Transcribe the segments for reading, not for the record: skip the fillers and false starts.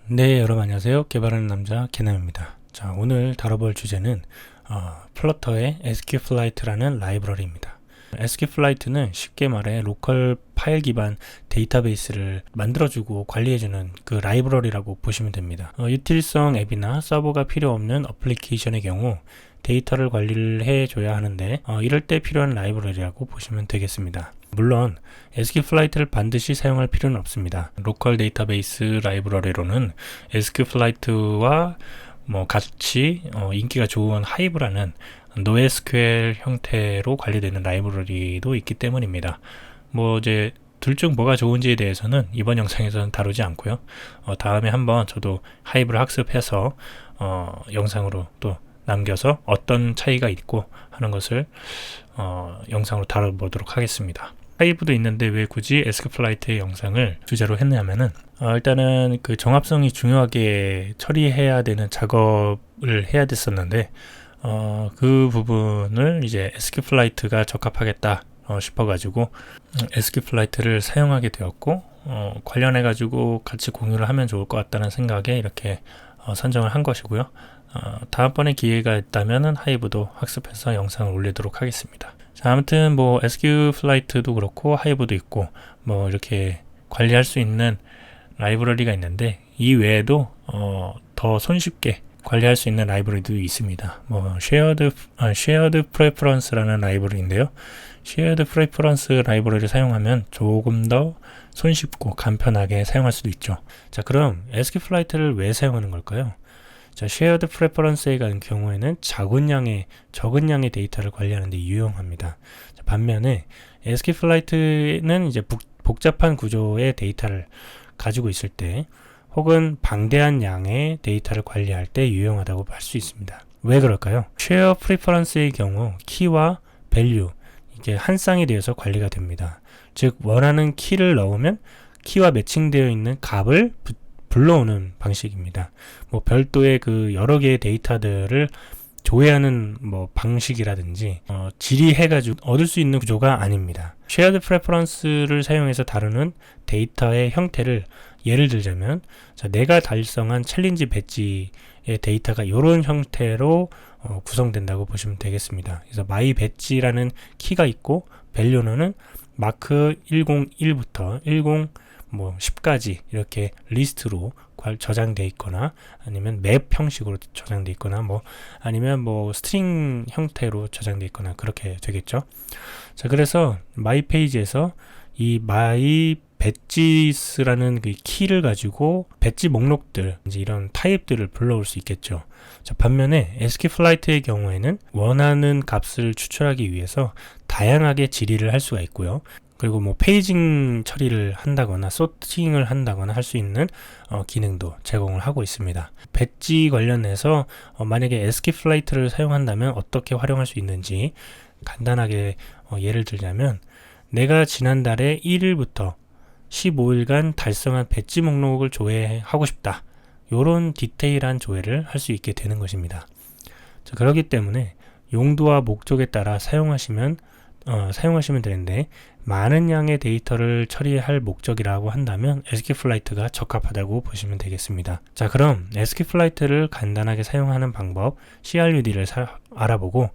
네, 여러분 안녕하세요. 개발하는 남자 개남입니다. 자, 오늘 다뤄볼 주제는 플러터의 SQFlight라는 라이브러리입니다. SQFlight는 쉽게 말해 로컬 파일 기반 데이터베이스를 만들어주고 관리해주는 그 라이브러리라고 보시면 됩니다. 유틸성 앱이나 서버가 필요 없는 어플리케이션의 경우 데이터를 관리를 해줘야 하는데 이럴 때 필요한 라이브러리라고 보시면 되겠습니다. 물론 SQFlight를 반드시 사용할 필요는 없습니다. 로컬 데이터베이스 라이브러리로는 SQFlight와 같이 인기가 좋은 하이브라는 NoSQL 형태로 관리되는 라이브러리도 있기 때문입니다. 이제 둘 중 뭐가 좋은지에 대해서는 이번 영상에서는 다루지 않고요. 다음에 한번 저도 하이브를 학습해서 영상으로 또 남겨서 어떤 차이가 있고 하는 것을 영상으로 다뤄보도록 하겠습니다. 하이브도 있는데 왜 굳이 SQFlight의 영상을 주제로 했냐면은 일단은 그 정합성이 중요하게 처리해야 되는 작업을 해야 됐었는데 그 부분을 이제 SQFlight가 적합하겠다 싶어가지고 SQFlight를 사용하게 되었고 관련해가지고 같이 공유를 하면 좋을 것 같다는 생각에 이렇게 선정을 한 것이고요. 다음번에 기회가 있다면은 하이브도 학습해서 영상을 올리도록 하겠습니다. 자, 아무튼 SQFlight도 그렇고 하이브도 있고 이렇게 관리할 수 있는 라이브러리가 있는데 이 외에도 더 손쉽게 관리할 수 있는 라이브러리도 있습니다. Shared Preference라는 라이브러리인데요. Shared Preference 라이브러리를 사용하면 조금 더 손쉽고 간편하게 사용할 수도 있죠. 자, 그럼 SQFlight를 왜 사용하는 걸까요? 자, Shared Preference에 같은 경우에는 적은 양의 데이터를 관리하는 데 유용합니다. 자, 반면에 SQFlight는 이제 복잡한 구조의 데이터를 가지고 있을 때 혹은 방대한 양의 데이터를 관리할 때 유용하다고 할 수 있습니다. 왜 그럴까요? Shared Preference의 경우 키와 value 이게 한 쌍이 되어서 관리가 됩니다. 즉 원하는 키를 넣으면 키와 매칭되어 있는 값을 불러오는 방식입니다. 별도의 그 여러 개의 데이터들을 조회하는 방식이라든지 질의해가지고 얻을 수 있는 구조가 아닙니다. Shared Preference를 사용해서 다루는 데이터의 형태를 예를 들자면 내가 달성한 챌린지 배지의 데이터가 이런 형태로 구성된다고 보시면 되겠습니다. 그래서 my 배지라는 키가 있고 value는 마크 101부터 10까지 이렇게 리스트로 저장되어 있거나 아니면 맵 형식으로 저장되어 있거나 아니면 스트링 형태로 저장되어 있거나 그렇게 되겠죠. 자, 그래서 my 페이지에서 이 my 배지스라는 그 키를 가지고 배지 목록들 이제 이런 타입들을 불러올 수 있겠죠. 자, 반면에 SQFlight의 경우에는 원하는 값을 추출하기 위해서 다양하게 질의를 할 수가 있고요. 그리고 페이징 처리를 한다거나 소팅을 한다거나 할 수 있는 기능도 제공을 하고 있습니다. 배지 관련해서 만약에 SQFlight를 사용한다면 어떻게 활용할 수 있는지 간단하게 예를 들자면 내가 지난달에 1일부터 15일간 달성한 배지 목록을 조회하고 싶다. 이런 디테일한 조회를 할 수 있게 되는 것입니다. 자, 그렇기 때문에 용도와 목적에 따라 사용하시면 되는데 많은 양의 데이터를 처리할 목적이라고 한다면 SQFlight가 적합하다고 보시면 되겠습니다. 자, 그럼 SQFlight를 간단하게 사용하는 방법 CRUD를 알아보고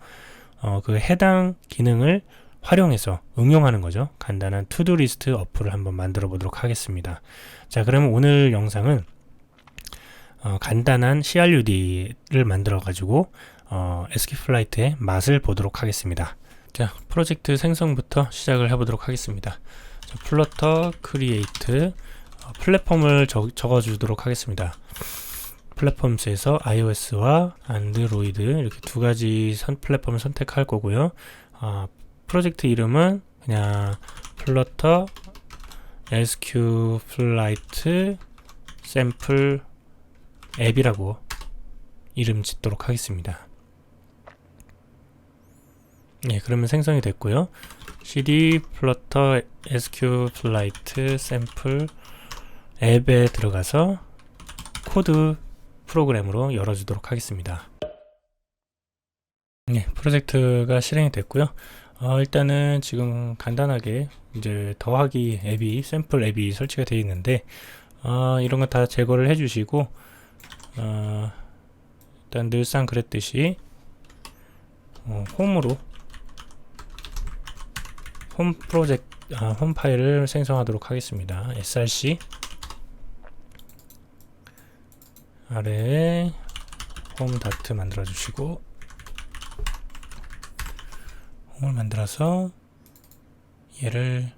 그 해당 기능을 활용해서 응용하는 거죠. 간단한 투두 리스트 어플을 한번 만들어 보도록 하겠습니다. 자, 그러면 오늘 영상은 간단한 CRUD를 만들어 가지고 SQFlight의 맛을 보도록 하겠습니다. 자, 프로젝트 생성부터 시작을 해보도록 하겠습니다. 자, 플러터 크리에이트 플랫폼을 적어주도록 하겠습니다. 플랫폼스에서 iOS와 안드로이드 이렇게 두 가지 플랫폼을 선택할 거고요. 프로젝트 이름은 그냥 플러터 SQFlight 샘플 앱이라고 이름 짓도록 하겠습니다. 네, 그러면 생성이 됐고요. cd flutter SQFlight 샘플 앱에 들어가서 코드 프로그램으로 열어주도록 하겠습니다. 네, 프로젝트가 실행이 됐고요. 일단은 지금 간단하게 이제 더하기 앱이 샘플 앱이 설치가 되어 있는데 이런 거 다 제거를 해주시고 일단 늘상 그랬듯이 홈으로 홈 파일을 생성하도록 하겠습니다. src 아래에 홈 다트 만들어 주시고 홈을 만들어서 얘를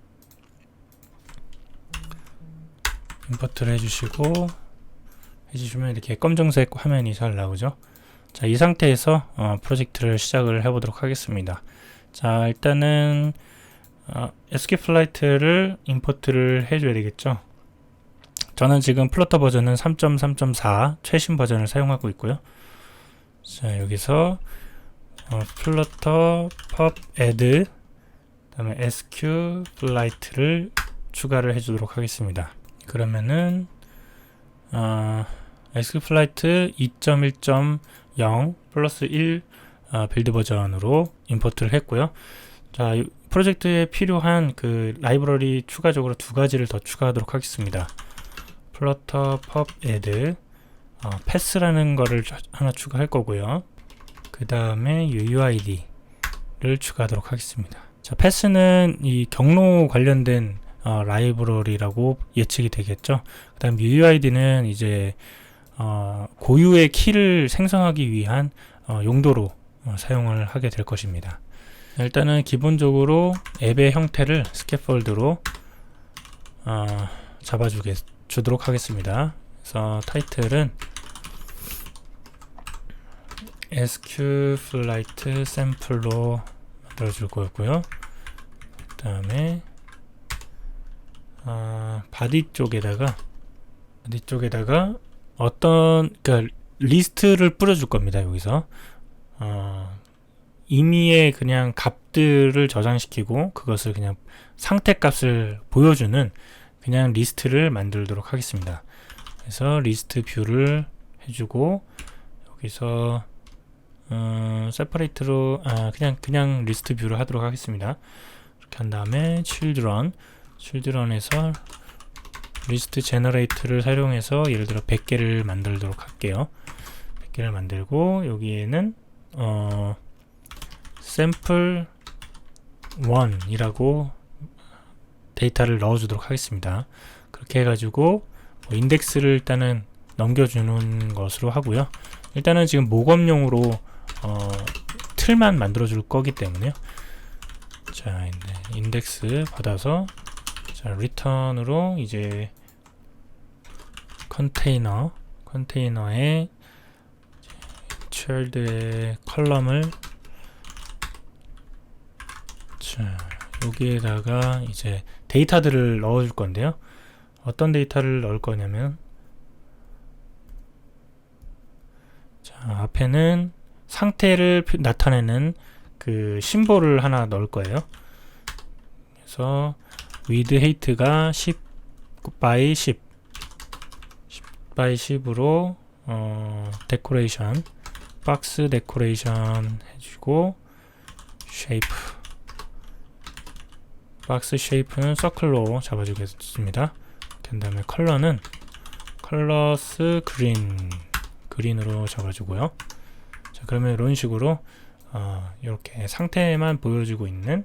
임포트를 해주시면 이렇게 검정색 화면이 잘 나오죠. 자, 이 상태에서 프로젝트를 시작을 해보도록 하겠습니다. 자, 일단은 SQLite를 임포트를 해줘야 되겠죠. 저는 지금 플러터 버전은 3.3.4 최신 버전을 사용하고 있고요. 자, 여기서 플러터 pub add 그다음에 SQLite를 추가를 해주도록 하겠습니다. 그러면은 SQLite 2.1.0 플러스 1 빌드 버전으로 임포트를 했고요. 자, 이 프로젝트에 필요한 그 라이브러리 추가적으로 두 가지를 더 추가하도록 하겠습니다. Flutter pub add 패스라는 거를 하나 추가할 거고요. 그 다음에 UUID를 추가하도록 하겠습니다. 자, 패스는 이 경로 관련된 라이브러리라고 예측이 되겠죠. 그 다음 UUID는 이제 고유의 키를 생성하기 위한 용도로 사용을 하게 될 것입니다. 일단은 기본적으로 앱의 형태를 스캐폴드로 잡아주도록 하겠습니다. 그래서 타이틀은 SQLite 샘플로 만들어줄 거고요. 그 다음에 바디 쪽에다가 그러니까 리스트를 뿌려줄 겁니다. 여기서 임의의 그냥 값들을 저장시키고 그것을 그냥 상태 값을 보여주는 그냥 리스트를 만들도록 하겠습니다. 그래서 리스트 뷰를 해주고 여기서 세퍼레이트로 그냥 리스트 뷰를 하도록 하겠습니다. 이렇게 한 다음에 children에서 리스트 제너레이트를 사용해서 예를 들어 100개를 만들도록 할게요. 100개를 만들고 여기에는 sample 1이라고 데이터를 넣어주도록 하겠습니다. 그렇게 해가지고 인덱스를 일단은 넘겨주는 것으로 하고요. 일단은 지금 모검용으로 틀만 만들어줄 거기 때문에요. 자, 인덱스 받아서 자, return으로 이제 컨테이너에 child의 컬럼을 자, 여기에다가 이제 데이터들을 넣어줄 건데요. 어떤 데이터를 넣을 거냐면 자, 앞에는 상태를 나타내는 그 심볼을 하나 넣을 거예요. 그래서 with height가 10 by 10 by 10으로 데코레이션 박스 데코레이션 해주고 shape 박스 쉐이프는 서클로 잡아주겠습니다. 그 다음에 컬러는 컬러스 그린으로 잡아주고요. 자, 그러면 이런 식으로 이렇게 상태만 보여주고 있는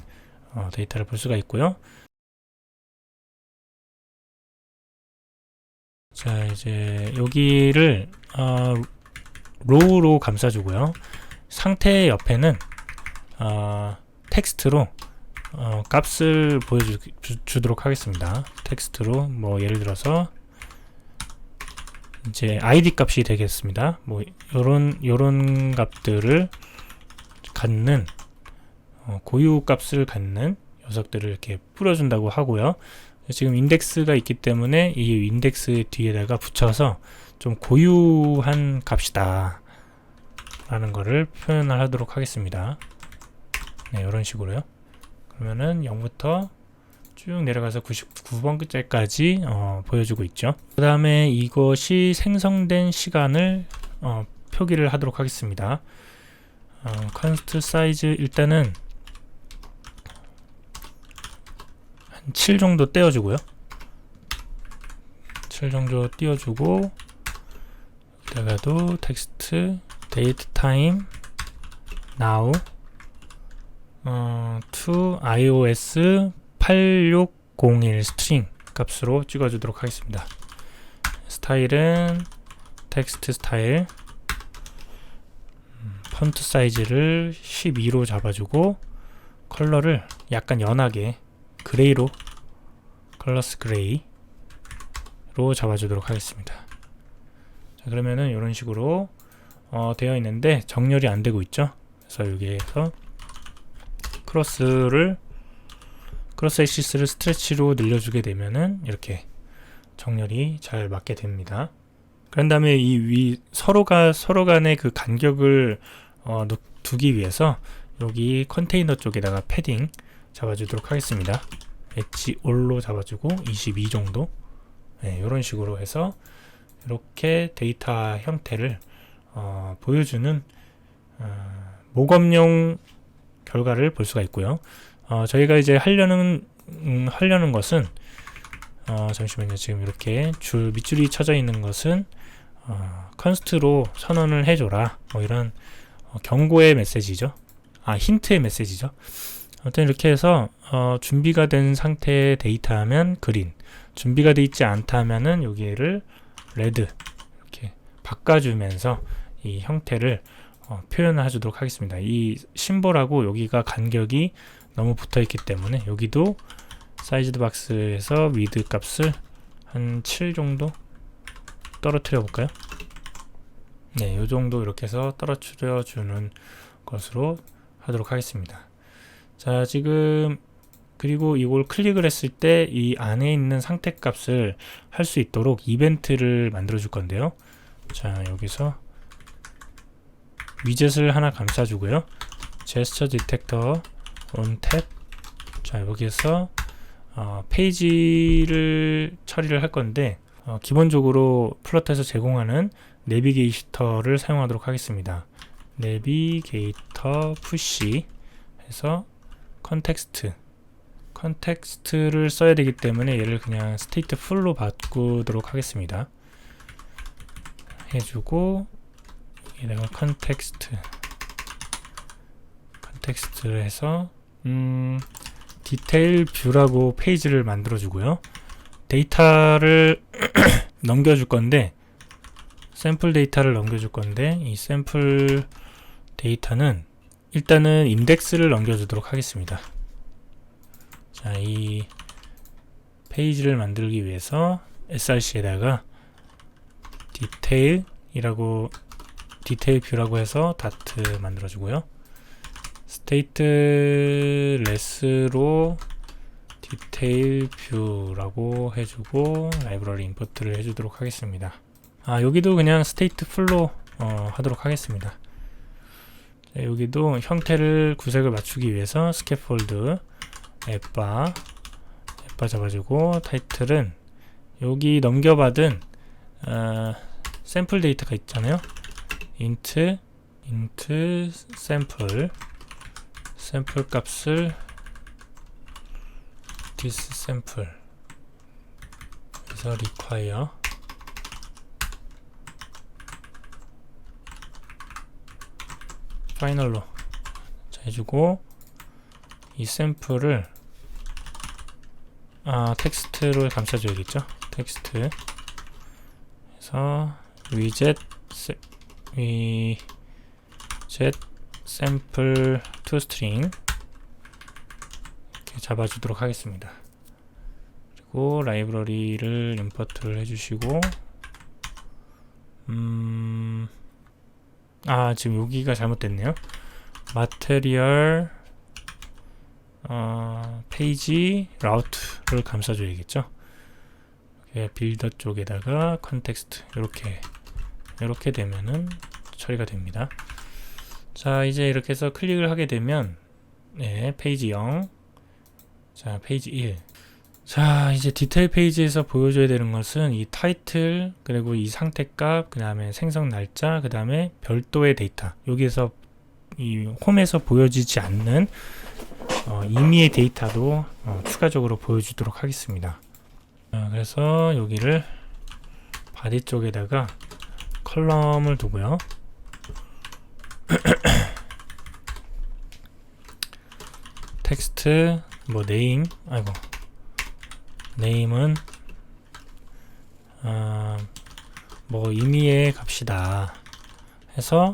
데이터를 볼 수가 있고요. 자, 이제 여기를 로우로 감싸주고요. 상태 옆에는 텍스트로 값을 보여주도록 하겠습니다. 텍스트로 뭐 예를 들어서 이제 id 값이 되겠습니다. 뭐 요런 값들을 갖는 고유 값을 갖는 녀석들을 이렇게 뿌려준다고 하고요. 지금 인덱스가 있기 때문에 이 인덱스 뒤에다가 붙여서 좀 고유한 값이다 라는 거를 표현을 하도록 하겠습니다. 네, 이런 식으로요. 그러면은 0부터 쭉 내려가서 99번째까지 보여주고 있죠. 그 다음에 이것이 생성된 시간을 표기를 하도록 하겠습니다. const size 일단은 한 7 정도 떼어주고요. 7 정도 띄워주고, 여기다가도 텍스트 date time now to iOS 8601 스트링 값으로 찍어주도록 하겠습니다. 스타일은 텍스트 스타일, 폰트 사이즈를 12로 잡아주고, 컬러를 약간 연하게 그레이로, 컬러스 그레이로 잡아주도록 하겠습니다. 자, 그러면은 이런 식으로 되어 있는데 정렬이 안 되고 있죠. 그래서 여기에서 크로스 엑시스를 스트레치로 늘려주게 되면은 이렇게 정렬이 잘 맞게 됩니다. 그런 다음에 이 서로 간의 그 간격을 두기 위해서 여기 컨테이너 쪽에다가 패딩 잡아주도록 하겠습니다. 엣지 올로 잡아주고 22 정도, 네, 이런 식으로 해서 이렇게 데이터 형태를 보여주는 모검용 결과를 볼 수가 있고요. 저희가 이제 하려는 것은 잠시만요. 지금 이렇게 밑줄이 쳐져 있는 것은 컨스트로 선언을 해줘라, 뭐 이런 경고의 메시지죠. 힌트의 메시지죠. 아무튼 이렇게 해서 준비가 된 상태의 데이터하면 그린, 준비가 되어 있지 않다 하면은 여기를 레드 이렇게 바꿔주면서 이 형태를 표현해 주도록 하겠습니다. 이 심볼하고 여기가 간격이 너무 붙어 있기 때문에 여기도 사이즈드 박스에서 위드 값을 한 7 정도 떨어뜨려 볼까요? 네, 요 정도 이렇게 해서 떨어뜨려 주는 것으로 하도록 하겠습니다. 자, 지금 그리고 이걸 클릭을 했을 때 이 안에 있는 상태 값을 할 수 있도록 이벤트를 만들어 줄 건데요. 자, 여기서 위젯을 하나 감싸 주고요. 제스처 디텍터 on 탭. 자, 여기에서 페이지를 처리를 할 건데 기본적으로 플러터에서 제공하는 내비게이터를 사용하도록 하겠습니다. 내비게이터 푸시 해서 컨텍스트를 써야 되기 때문에 얘를 그냥 스테이트 풀로 바꾸도록 하겠습니다. 해주고 여기다가 컨텍스트를 해서 디테일 뷰라고 페이지를 만들어 주고요. 데이터를 넘겨줄 건데, 샘플 데이터를 넘겨줄 건데, 이 샘플 데이터는 일단은 인덱스를 넘겨주도록 하겠습니다. 자, 이 페이지를 만들기 위해서 src에다가 디테일 뷰라고 해서 다트 만들어주고요. 스테이트 레스로 디테일 뷰라고 해주고 라이브러리 임포트를 해주도록 하겠습니다. 여기도 그냥 스테이트 풀로 하도록 하겠습니다. 자, 여기도 형태를 구색을 맞추기 위해서 스캐폴드 앱바 잡아주고, 타이틀은 여기 넘겨받은 샘플 데이터가 있잖아요. int 샘플 값을 this sample 그래서 require 파이널로 해주고, 이 샘플을 텍스트로 감싸줘야겠죠. 텍스트 그래서 위젯 샘플 to string 이렇게 잡아주도록 하겠습니다. 그리고 라이브러리를 임포트를 해주시고, 지금 여기가 잘못됐네요. 마테리얼 페이지 라우트를 감싸줘야겠죠. 빌더 쪽에다가 컨텍스트 이렇게 되면은 처리가 됩니다. 자, 이제 이렇게 해서 클릭을 하게 되면 페이지 0, 자, 페이지 1. 자, 이제 디테일 페이지에서 보여줘야 되는 것은 이 타이틀, 그리고 이 상태값, 그 다음에 생성 날짜, 그 다음에 별도의 데이터. 여기에서 이 홈에서 보여지지 않는 임의의 데이터도 추가적으로 보여주도록 하겠습니다. 그래서 여기를 바디 쪽에다가 컬럼을 두고요. 텍스트 뭐 네임, 네임은 뭐 임의에 갑시다 해서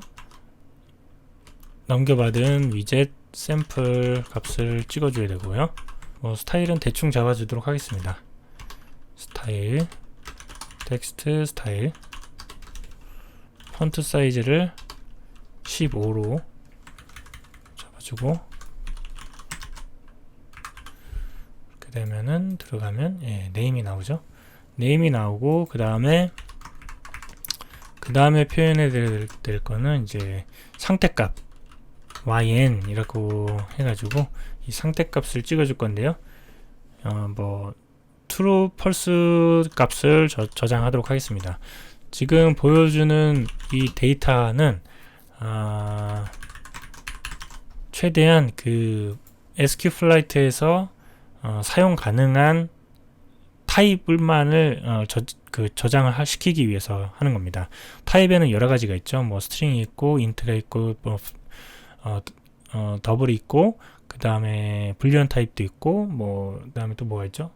넘겨받은 위젯 샘플 값을 찍어줘야 되고요. 뭐 스타일은 대충 잡아주도록 하겠습니다. 스타일, 텍스트 스타일, 폰트 사이즈를 15로 잡아주고, 이렇게 되면은 들어가면 네임이 나오죠. 네임이 나오고, 그 다음에 표현해 될 거는 이제 상태값yn이라고 해가지고 이 상태값을 찍어줄 건데요. 뭐 true, false 값을 저장하도록 하겠습니다. 지금 보여주는 이 데이터는 최대한 그 SQLite에서 사용 가능한 타입을만을 저장을 시키기 위해서 하는 겁니다. 타입에는 여러 가지가 있죠. 뭐 스트링이 있고, 인트가 있고, 뭐 더블이 있고, 그 다음에 불리언 타입도 있고, 뭐 그 다음에 또 뭐가 있죠?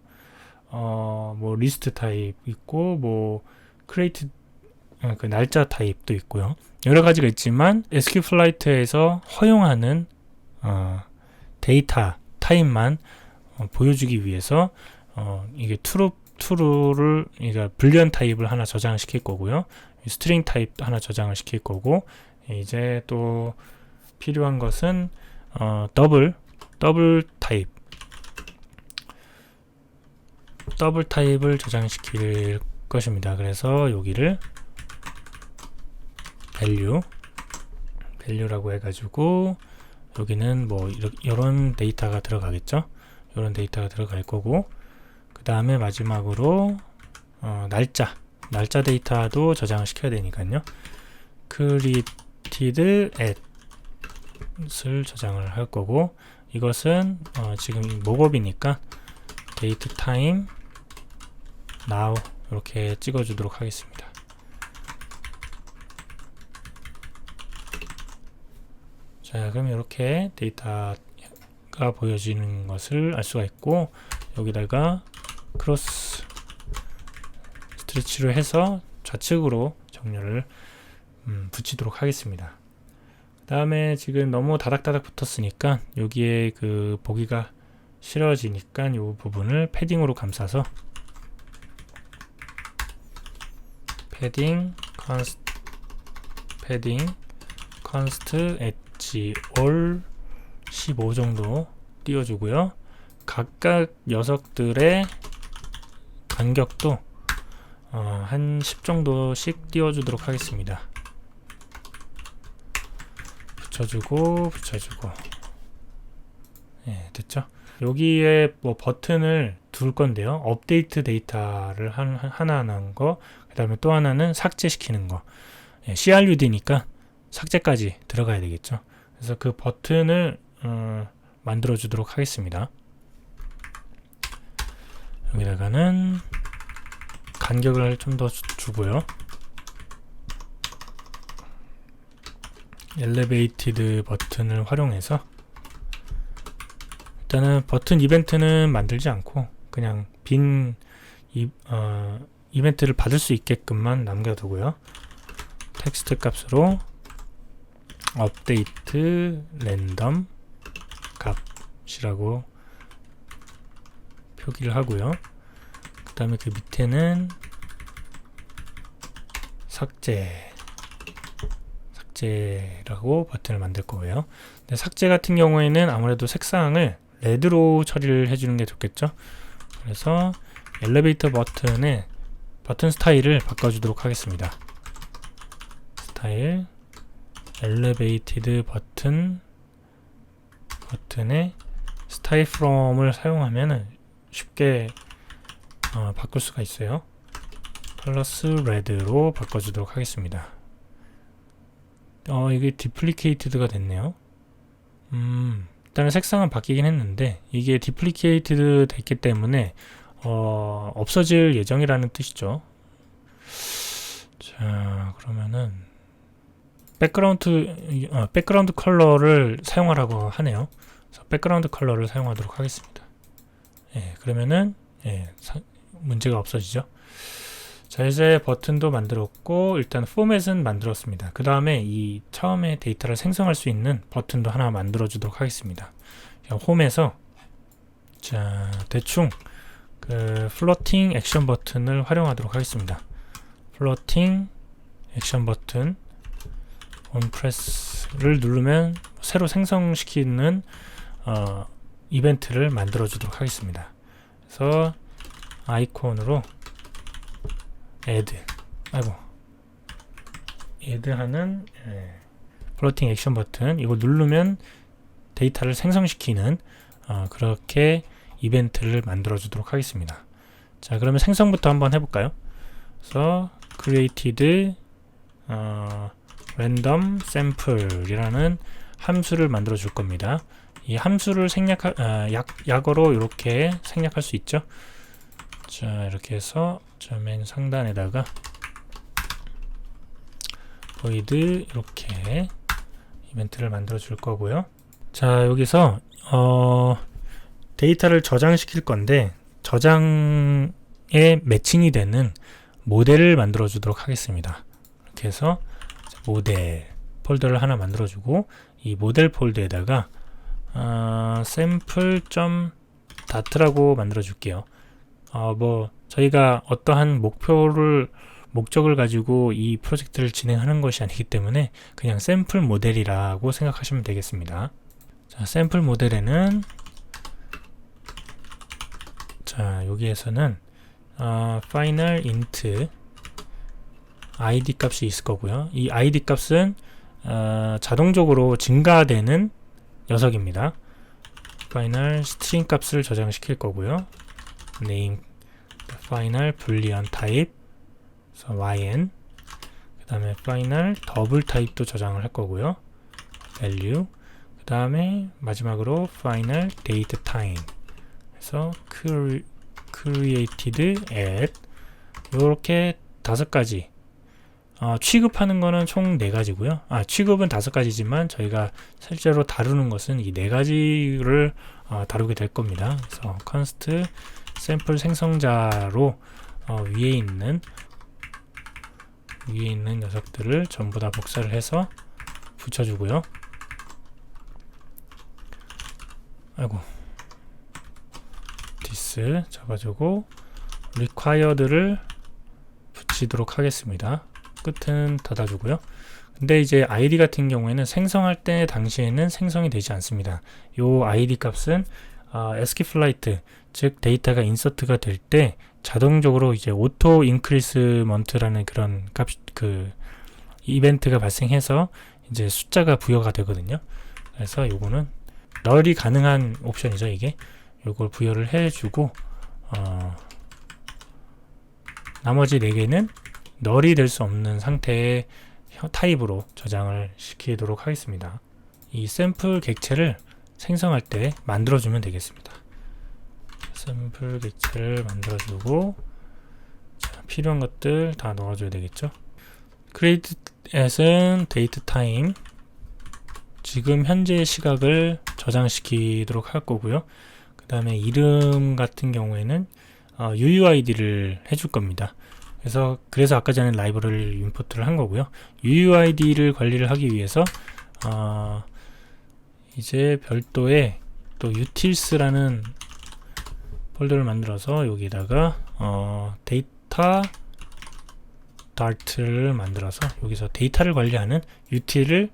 뭐 리스트 타입 있고, 뭐 크리에이트 그 날짜 타입도 있고요. 여러 가지가 있지만 SQLite에서 허용하는 데이터 타입만 보여주기 위해서 이게 true를 그러니까 불리언 타입을 하나 저장을 시킬 거고요. 스트링 타입도 하나 저장을 시킬 거고, 이제 또 필요한 것은 더블 타입을 저장시킬 것입니다. 그래서 여기를 value라고 해가지고 여기는 뭐 이런 데이터가 들어가겠죠. 이런 데이터가 들어갈 거고, 그 다음에 마지막으로 날짜 데이터도 저장을 시켜야 되니까요. created at을 저장을 할 거고, 이것은 지금 목업이니까 date time now 이렇게 찍어주도록 하겠습니다. 자, 그럼 이렇게 데이터가 보여지는 것을 알 수가 있고, 여기다가 크로스 스트레치로 해서 좌측으로 정렬을 붙이도록 하겠습니다. 그 다음에 지금 너무 다닥다닥 붙었으니까 여기에 그 보기가 싫어지니까 이 부분을 패딩으로 감싸서 패딩 const 엣지 all 15 정도 띄워주고요. 각각 녀석들의 간격도 한 10 정도씩 띄워주도록 하겠습니다. 붙여주고 됐죠? 여기에 뭐 버튼을 둘 건데요. 업데이트 데이터를 하나하는 거, 그 다음에 또 하나는 삭제시키는 거. CRUD니까 삭제까지 들어가야 되겠죠. 그래서 그 버튼을 만들어 주도록 하겠습니다. 여기다가는 간격을 좀 더 주고요. 엘리베이티드 버튼을 활용해서 일단은 버튼 이벤트는 만들지 않고 그냥 빈 이벤트를 받을 수 있게끔만 남겨두고요. 텍스트 값으로 업데이트 랜덤 값이라고 표기를 하고요. 그 다음에 그 밑에는 삭제라고 버튼을 만들 거예요. 근데 삭제 같은 경우에는 아무래도 색상을 레드로 처리를 해주는 게 좋겠죠. 그래서 엘리베이터 버튼의 버튼 스타일을 바꿔주도록 하겠습니다. 스타일 엘리베이티드 버튼의 스타일 from을 사용하면 쉽게 바꿀 수가 있어요. 플러스 레드로 바꿔주도록 하겠습니다. 이게 디플리케이트드가 됐네요. 일단은 색상은 바뀌긴 했는데 이게 디플리케이트드 됐기 때문에 없어질 예정이라는 뜻이죠. 자, 그러면은 백그라운드 컬러를 사용하라고 하네요. 그래서 백그라운드 컬러를 사용하도록 하겠습니다. 예, 그러면은 문제가 없어지죠. 자, 이제 버튼도 만들었고 일단 포맷은 만들었습니다. 그 다음에 이 처음에 데이터를 생성할 수 있는 버튼도 하나 만들어 주도록 하겠습니다. 홈에서 자, 대충 그 플로팅 액션 버튼을 활용하도록 하겠습니다. 플로팅 액션 버튼 온프레스를 누르면 새로 생성시키는 이벤트를 만들어 주도록 하겠습니다. 그래서 아이콘으로 add하는 플로팅 액션 버튼, 이거 누르면 데이터를 생성시키는 그렇게 이벤트를 만들어 주도록 하겠습니다. 자, 그러면 생성부터 한번 해볼까요? 그래서 created random sample이라는 함수를 만들어 줄 겁니다. 이 함수를 약어로 이렇게 생략할 수 있죠. 자, 이렇게 해서 맨 상단에다가 void 이렇게 이벤트를 만들어 줄 거고요. 자, 여기서 데이터를 저장시킬 건데 저장에 매칭이 되는 모델을 만들어 주도록 하겠습니다. 이렇게 해서 모델 폴더를 하나 만들어 주고 이 모델 폴더에다가 sample.dat라고 만들어 줄게요. 저희가 어떠한 목적을 가지고 이 프로젝트를 진행하는 것이 아니기 때문에 그냥 샘플 모델이라고 생각하시면 되겠습니다. 자, 샘플 모델에는 자, 여기에서는 final int id 값이 있을 거고요. 이 id 값은 자동적으로 증가되는 녀석입니다. final string 값을 저장시킬 거고요. name final boolean type yn, 그 다음에 final double type도 저장을 할 거고요. value, 그 다음에 마지막으로 final date time, 그래서 created at, 이렇게 5가지. 취급하는 거는 총 4가지고요. 취급은 5가지지만 저희가 실제로 다루는 것은 이 4가지를 다루게 될 겁니다. 그래서 const 샘플 생성자로 위에 있는 녀석들을 전부 다 복사를 해서 붙여주고요. this 잡아주고 required를 붙이도록 하겠습니다. 끝은 닫아주고요. 근데 이제 id 같은 경우에는 생성할 때 당시에는 생성이 되지 않습니다. 요 id 값은 skflight, 즉 데이터가 인서트가 될 때 자동적으로 이제 auto increasement라는 그런 이벤트가 발생해서 이제 숫자가 부여가 되거든요. 그래서 요거는 널이 가능한 옵션이죠. 이게 요걸 부여를 해주고 나머지 4개는 널이 될 수 없는 상태의 타입으로 저장을 시키도록 하겠습니다. 이 샘플 객체를 생성할 때 만들어주면 되겠습니다. 샘플 객체를 만들어주고 필요한 것들 다 넣어줘야 되겠죠. create as은 date time, 지금 현재의 시각을 저장시키도록 할 거고요. 그 다음에 이름 같은 경우에는 UUID를 해줄 겁니다. 그래서 아까 전에 라이브러리를 임포트를 한 거고요. UUID를 관리를 하기 위해서 이제 별도의 또 utils라는 폴더를 만들어서 여기다가 데이터 dart를 만들어서 여기서 데이터를 관리하는 util을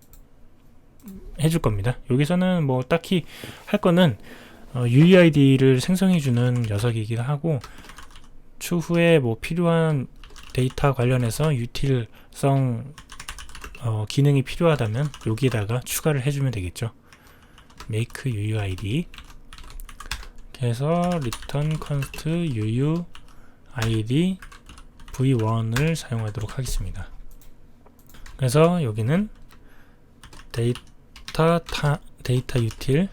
해줄 겁니다. 여기서는 뭐 딱히 할 거는 UUID를 생성해주는 녀석이기도 하고, 추후에 뭐 필요한 데이터 관련해서 util성 기능이 필요하다면 여기에다가 추가를 해주면 되겠죠. make UUID, 그래서 return const UUID v1을 사용하도록 하겠습니다. 그래서 여기는 데이터 util에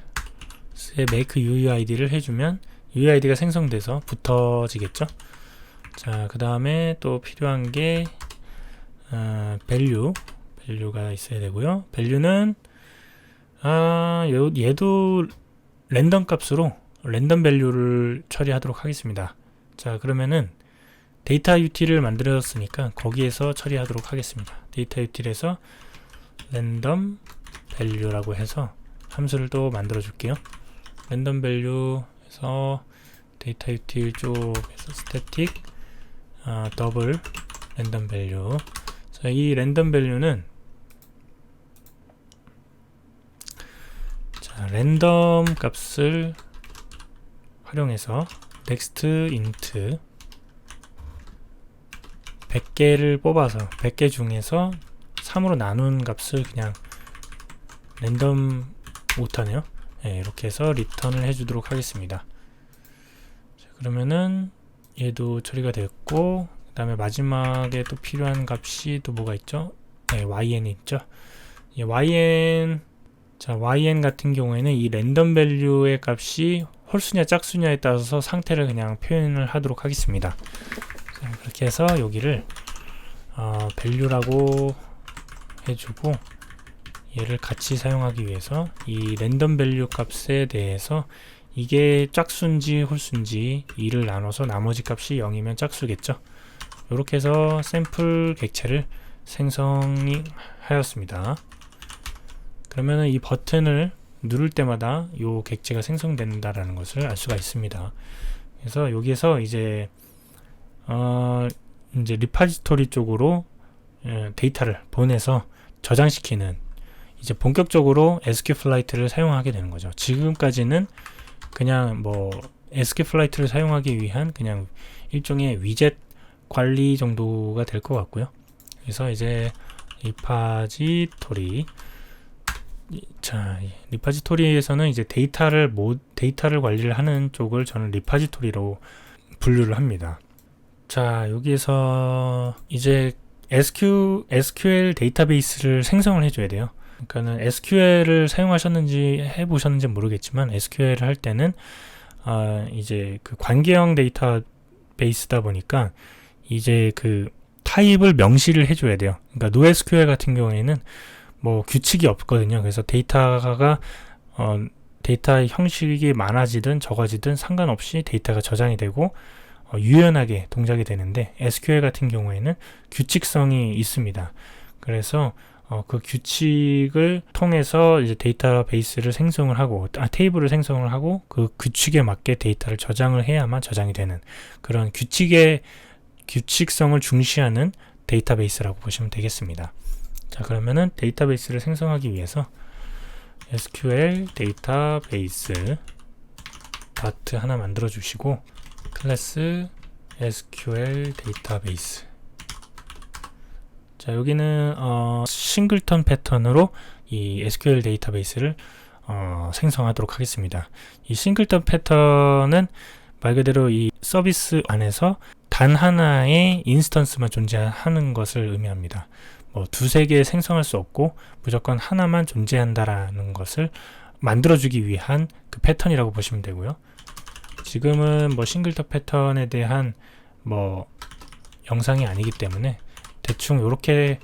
make UUID를 해주면 UUID가 생성돼서 붙어지겠죠. 자, 그 다음에 또 필요한 게 밸류가 있어야 되고요. 밸류는 얘도 랜덤 값으로 랜덤 밸류를 처리하도록 하겠습니다. 자, 그러면은 데이터 util을 만들었으니까 거기에서 처리하도록 하겠습니다. 데이터 util에서 랜덤 밸류라고 해서 함수를 또 만들어 줄게요. 랜덤 밸류에서 데이터 util 쪽에서 static 더블 랜덤 밸류. 자, 이 랜덤 밸류는 자, 랜덤 값을 활용해서 next int 100개를 뽑아서 100개 중에서 3으로 나눈 값을 그냥 랜덤 못하네요. 네, 이렇게 해서 리턴을 해주도록 하겠습니다. 자, 그러면은 얘도 처리가 됐고, 그 다음에 마지막에 또 필요한 값이 또 뭐가 있죠? 네,yn이 있죠. 이 yn 같은 경우에는 이 랜덤 밸류의 값이 홀수냐 짝수냐에 따라서 상태를 그냥 표현을 하도록 하겠습니다. 자, 그렇게 해서 여기를 밸류라고 해주고, 얘를 같이 사용하기 위해서 이 랜덤 밸류 값에 대해서 이게 짝수인지 홀수인지 2를 나눠서 나머지 값이 0이면 짝수겠죠. 이렇게 해서 샘플 객체를 생성이 하였습니다. 그러면 이 버튼을 누를 때마다 이 객체가 생성된다라는 것을 알 수가 있습니다. 그래서 여기에서 이제 리파지토리 쪽으로 데이터를 보내서 저장시키는, 이제 본격적으로 SQLite를 사용하게 되는 거죠. 지금까지는 그냥 뭐 SQLite를 사용하기 위한 그냥 일종의 위젯 관리 정도가 될 것 같고요. 그래서 이제 리파지토리, 자, 리파지토리에서는 이제 데이터를 관리를 하는 쪽을 저는 리파지토리로 분류를 합니다. 자, 여기에서 이제 SQL 데이터베이스를 생성을 해줘야 돼요. 그러니까는 SQL을 사용하셨는지 해보셨는지 모르겠지만, SQL을 할 때는 이제 그 관계형 데이터베이스다 보니까 이제 그 타입을 명시를 해줘야 돼요. 그러니까 NoSQL 같은 경우에는 뭐 규칙이 없거든요. 그래서 데이터 형식이 많아지든 적어지든 상관없이 데이터가 저장이 되고 유연하게 동작이 되는데, SQL 같은 경우에는 규칙성이 있습니다. 그래서 그 규칙을 통해서 이제 데이터베이스를 생성을 하고, 테이블을 생성을 하고, 그 규칙에 맞게 데이터를 저장을 해야만 저장이 되는 그런 규칙성을 중시하는 데이터베이스라고 보시면 되겠습니다. 자, 그러면은 데이터베이스를 생성하기 위해서 SQL 데이터베이스 다트 하나 만들어 주시고, 클래스 SQL 데이터베이스. 자, 여기는 싱글턴 패턴으로 이 SQL 데이터베이스를 생성하도록 하겠습니다. 이 싱글턴 패턴은 말 그대로 이 서비스 안에서 단 하나의 인스턴스만 존재하는 것을 의미합니다. 뭐 두세 개 생성할 수 없고 무조건 하나만 존재한다라는 것을 만들어주기 위한 그 패턴이라고 보시면 되고요. 지금은 뭐 싱글턴 패턴에 대한 뭐 영상이 아니기 때문에 대충 이렇게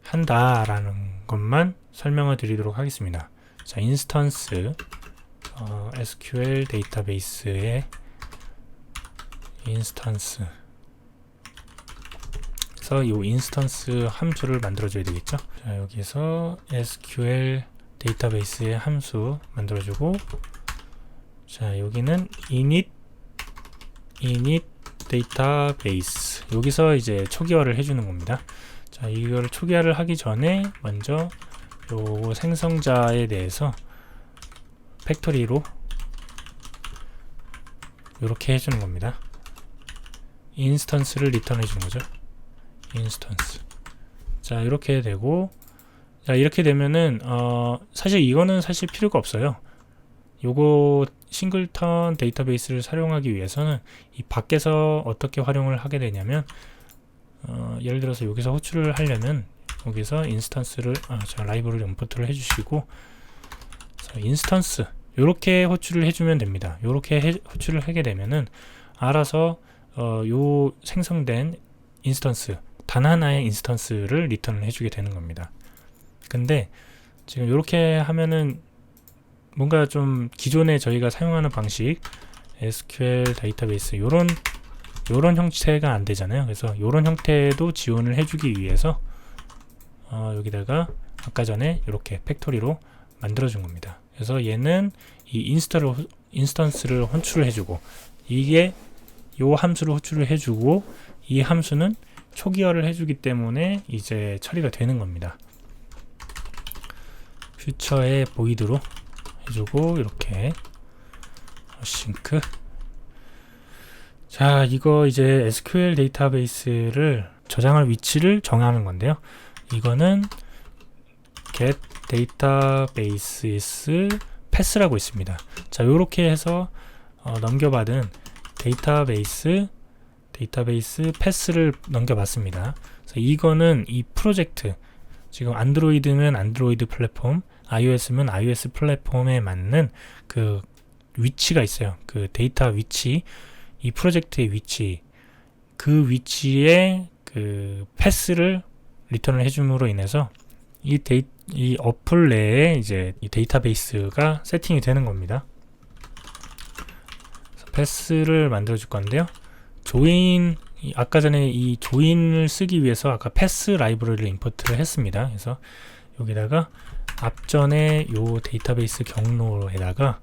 한다라는 것만 설명을 드리도록 하겠습니다. 자, 인스턴스 SQL 데이터베이스의 인스턴스, 그래서 이 인스턴스 함수를 만들어줘야 되겠죠. 자, 여기서 SQL 데이터베이스의 함수 만들어주고, 자, 여기는 init 데이터베이스, 여기서 이제 초기화를 해주는 겁니다. 자, 이걸 초기화를 하기 전에 먼저 요 생성자에 대해서 팩토리로 이렇게 해주는 겁니다. 인스턴스를 리턴해 주는 거죠. 인스턴스. 자, 이렇게 되고, 자, 이렇게 되면은 사실 이거는 사실 필요가 없어요. 요거 싱글턴 데이터베이스를 활용하기 위해서는 이 밖에서 어떻게 활용을 하게 되냐면, 예를 들어서 여기서 호출을 하려면 여기서 인스턴스를 자, 라이브러리 임포트를 해주시고, 자, 인스턴스 요렇게 호출을 해주면 됩니다. 요렇게 호출을 하게 되면은 알아서 요 생성된 인스턴스, 단 하나의 인스턴스를 리턴을 해주게 되는 겁니다. 근데 지금 이렇게 하면은 뭔가 좀 기존에 저희가 사용하는 방식 SQL 데이터베이스 요런 형태가 안 되잖아요. 그래서 요런 형태도 지원을 해주기 위해서 여기다가 아까 전에 이렇게 팩토리로 만들어 준 겁니다. 그래서 얘는 이 인스턴스를 호출을 해주고, 이게 요 함수를 호출을 해주고, 이 함수는 초기화를 해주기 때문에 이제 처리가 되는 겁니다. 퓨처에 보이드로 해주고, 이렇게 싱크. 자, 이거 이제 SQL 데이터베이스를 저장할 위치를 정하는 건데요. 이거는 get databases pass라고 있습니다. 자, 요렇게 해서 넘겨받은 데이터베이스 pass를 넘겨봤습니다. 그래서 이거는 이 프로젝트, 지금 안드로이드면 안드로이드 플랫폼, iOS면 iOS 플랫폼에 맞는 그 위치가 있어요. 그 데이터 위치, 이 프로젝트의 위치, 그 위치에 그 패스를 리턴을 해줌으로 인해서 이 어플 내에 이제 이 데이터베이스가 세팅이 되는 겁니다. 그래서 패스를 만들어 줄 건데요. 조인, 아까 전에 이 조인을 쓰기 위해서 아까 패스 라이브러리를 임포트를 했습니다. 그래서 여기다가 앞전에 요 데이터베이스 경로에다가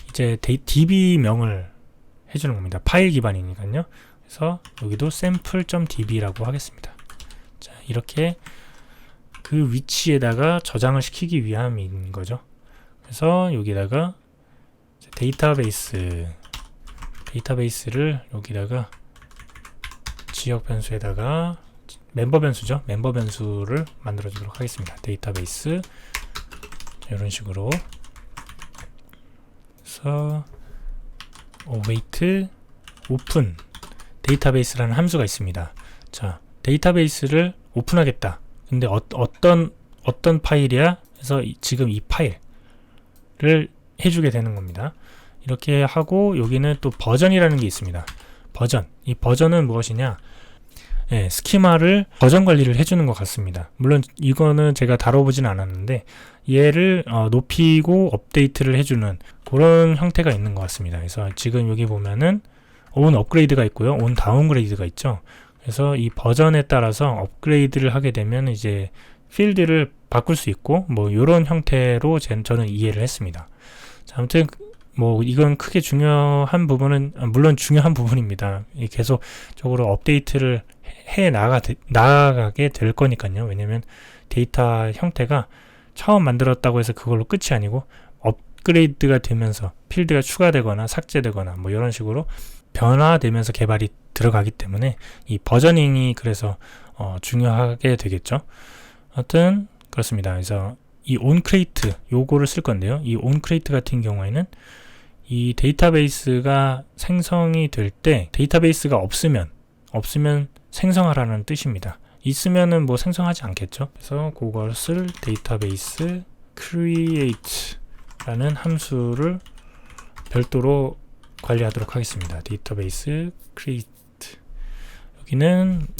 이제 db명을 해주는 겁니다. 파일 기반이니까요. 그래서 여기도 sample.db라고 하겠습니다. 자, 이렇게 그 위치에다가 저장을 시키기 위함인 거죠. 그래서 여기다가 데이터베이스를 여기다가 지역 변수에다가 멤버 변수죠. 멤버 변수를 만들어 주도록 하겠습니다. 데이터베이스, 이런 식으로. 그래서 await open 데이터베이스라는 함수가 있습니다. 자, 데이터베이스를 오픈하겠다. 근데 어떤 파일이야? 그래서 지금 이 파일을 해주게 되는 겁니다. 이렇게 하고 여기는 또 버전이라는 게 있습니다. 버전. 이 버전은 무엇이냐? 예, 스키마를 버전 관리를 해주는 것 같습니다. 물론 이거는 제가 다뤄보진 않았는데 얘를 높이고 업데이트를 해주는 그런 형태가 있는 것 같습니다. 그래서 지금 여기 보면은 온 업그레이드가 있고요, 온 다운그레이드가 있죠. 그래서 이 버전에 따라서 업그레이드를 하게 되면 이제 필드를 바꿀 수 있고 뭐 이런 형태로 저는 이해를 했습니다. 자, 아무튼 뭐 이건 크게 중요한 부분은 물론 중요한 부분입니다. 계속적으로 업데이트를 해 나가게 될 거니까요. 왜냐면 데이터 형태가 처음 만들었다고 해서 그걸로 끝이 아니고 업그레이드가 되면서 필드가 추가되거나 삭제되거나 뭐 이런 식으로 변화되면서 개발이 들어가기 때문에 이 버저닝이 그래서 중요하게 되겠죠. 하여튼 그렇습니다. 그래서 이 onCreate 요거를 쓸 건데요. 이 onCreate 같은 경우에는 이 데이터베이스가 생성이 될 때 데이터베이스가 없으면 생성하라는 뜻입니다. 있으면은 뭐 생성하지 않겠죠. 그래서 그것을 데이터베이스 create라는 함수를 별도로 관리하도록 하겠습니다. 데이터베이스 create.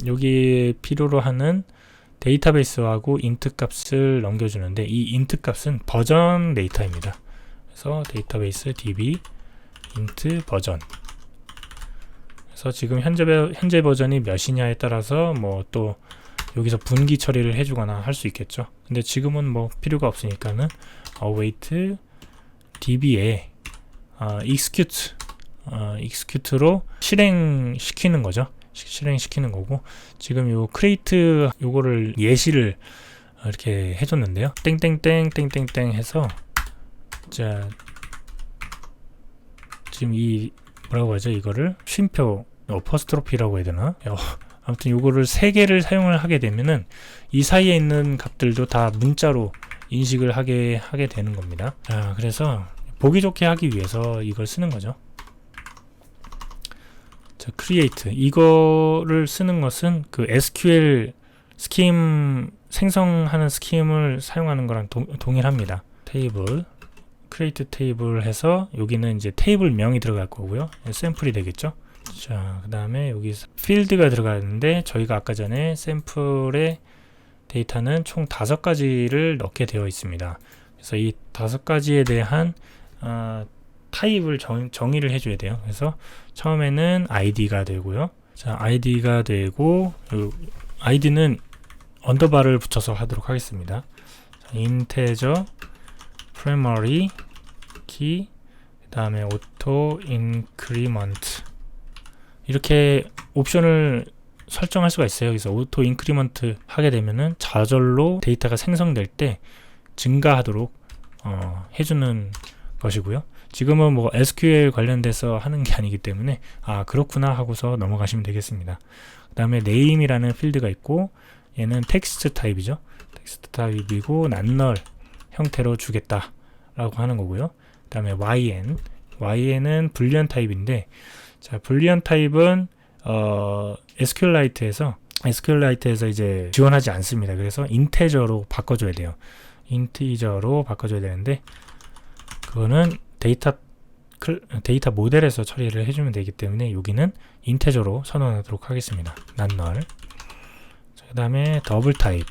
여기에 필요로 하는 데이터베이스하고 int 값을 넘겨주는데 이 int 값은 버전 데이터입니다. 그래서 데이터베이스 db int 버전. 그래서 지금 현재 버전이 몇이냐에 따라서 뭐 또 여기서 분기 처리를 해주거나 할 수 있겠죠. 근데 지금은 뭐 필요가 없으니까는 await db에 execute로 실행시키는 거죠. 실행시키는 거고, 지금 요 create 요거를 예시를 이렇게 해줬는데요. 땡땡땡 해서 자, 지금 이 뭐라고 하죠? 이거를 쉼표 어퍼스트로피라고 해야 되나? 아무튼 요거를 3개를 사용을 하게 되면은 이 사이에 있는 값들도 다 문자로 인식을 하게 되는 겁니다. 자, 그래서 보기 좋게 하기 위해서 이걸 쓰는 거죠. 자, create 이거를 쓰는 것은 그 SQL 스킴 생성하는 스킴을 사용하는 거랑 동일합니다. 테이블 create 테이블 해서 여기는 이제 테이블 명이 들어갈 거고요. 샘플이 되겠죠. 자, 그 다음에 여기 필드가 들어가는데 저희가 아까 전에 샘플의 데이터는 총 5가지를 넣게 되어 있습니다. 그래서 이 5가지에 대한 타입을 정의를 해줘야 돼요. 그래서 처음에는 id가 되고요. 자, id가 되고 id는 언더바를 붙여서 하도록 하겠습니다. 자, integer primary key 그 다음에 auto increment 이렇게 옵션을 설정할 수가 있어요. 그래서 auto increment 하게 되면은 저절로 데이터가 생성될 때 증가하도록 해주는 것이고요. 지금은 뭐 SQL 관련돼서 하는 게 아니기 때문에 그렇구나 하고서 넘어가시면 되겠습니다. 그 다음에 name이라는 필드가 있고 얘는 텍스트 타입이죠. 텍스트 타입이고 난널 형태로 주겠다 라고 하는 거고요. 그 다음에yn은 불리언 타입인데, 자, 불리언 타입은 SQLite에서 이제 지원하지 않습니다. 그래서 인테저로 바꿔줘야 돼요. 인티저로 바꿔줘야 되는데 그거는 데이터 모델에서 처리를 해주면 되기 때문에 여기는 인테저로 선언하도록 하겠습니다. 난널. 그 다음에 더블 타입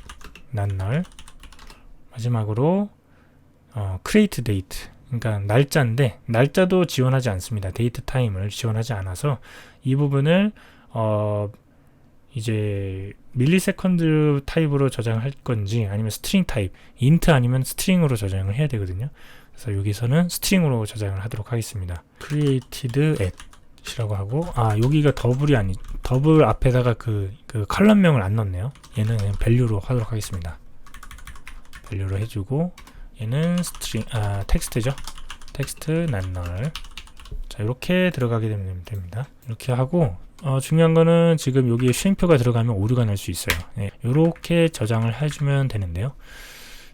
난널. 마지막으로 create date, 그러니까 날짜인데 날짜도 지원하지 않습니다. 데이트 타임을 지원하지 않아서 이 부분을 이제 밀리세컨드 타입으로 저장할 건지 아니면 스트링 타입, 인트 아니면 스트링으로 저장을 해야 되거든요. 그래서 여기서는 스트링으로 저장을 하도록 하겠습니다. created at 이라고 하고, 여기가 더블 앞에다가 그 컬럼명을 안 넣었네요. 얘는 그냥 밸류로 하도록 하겠습니다. 밸류로 해주고, 얘는 스트링 텍스트죠. tekst 난널. 자, 이렇게 들어가게 되면 됩니다. 이렇게 하고 중요한 거는 지금 여기에 쉼표가 들어가면 오류가 날 수 있어요. 이렇게 저장을 해주면 되는데요.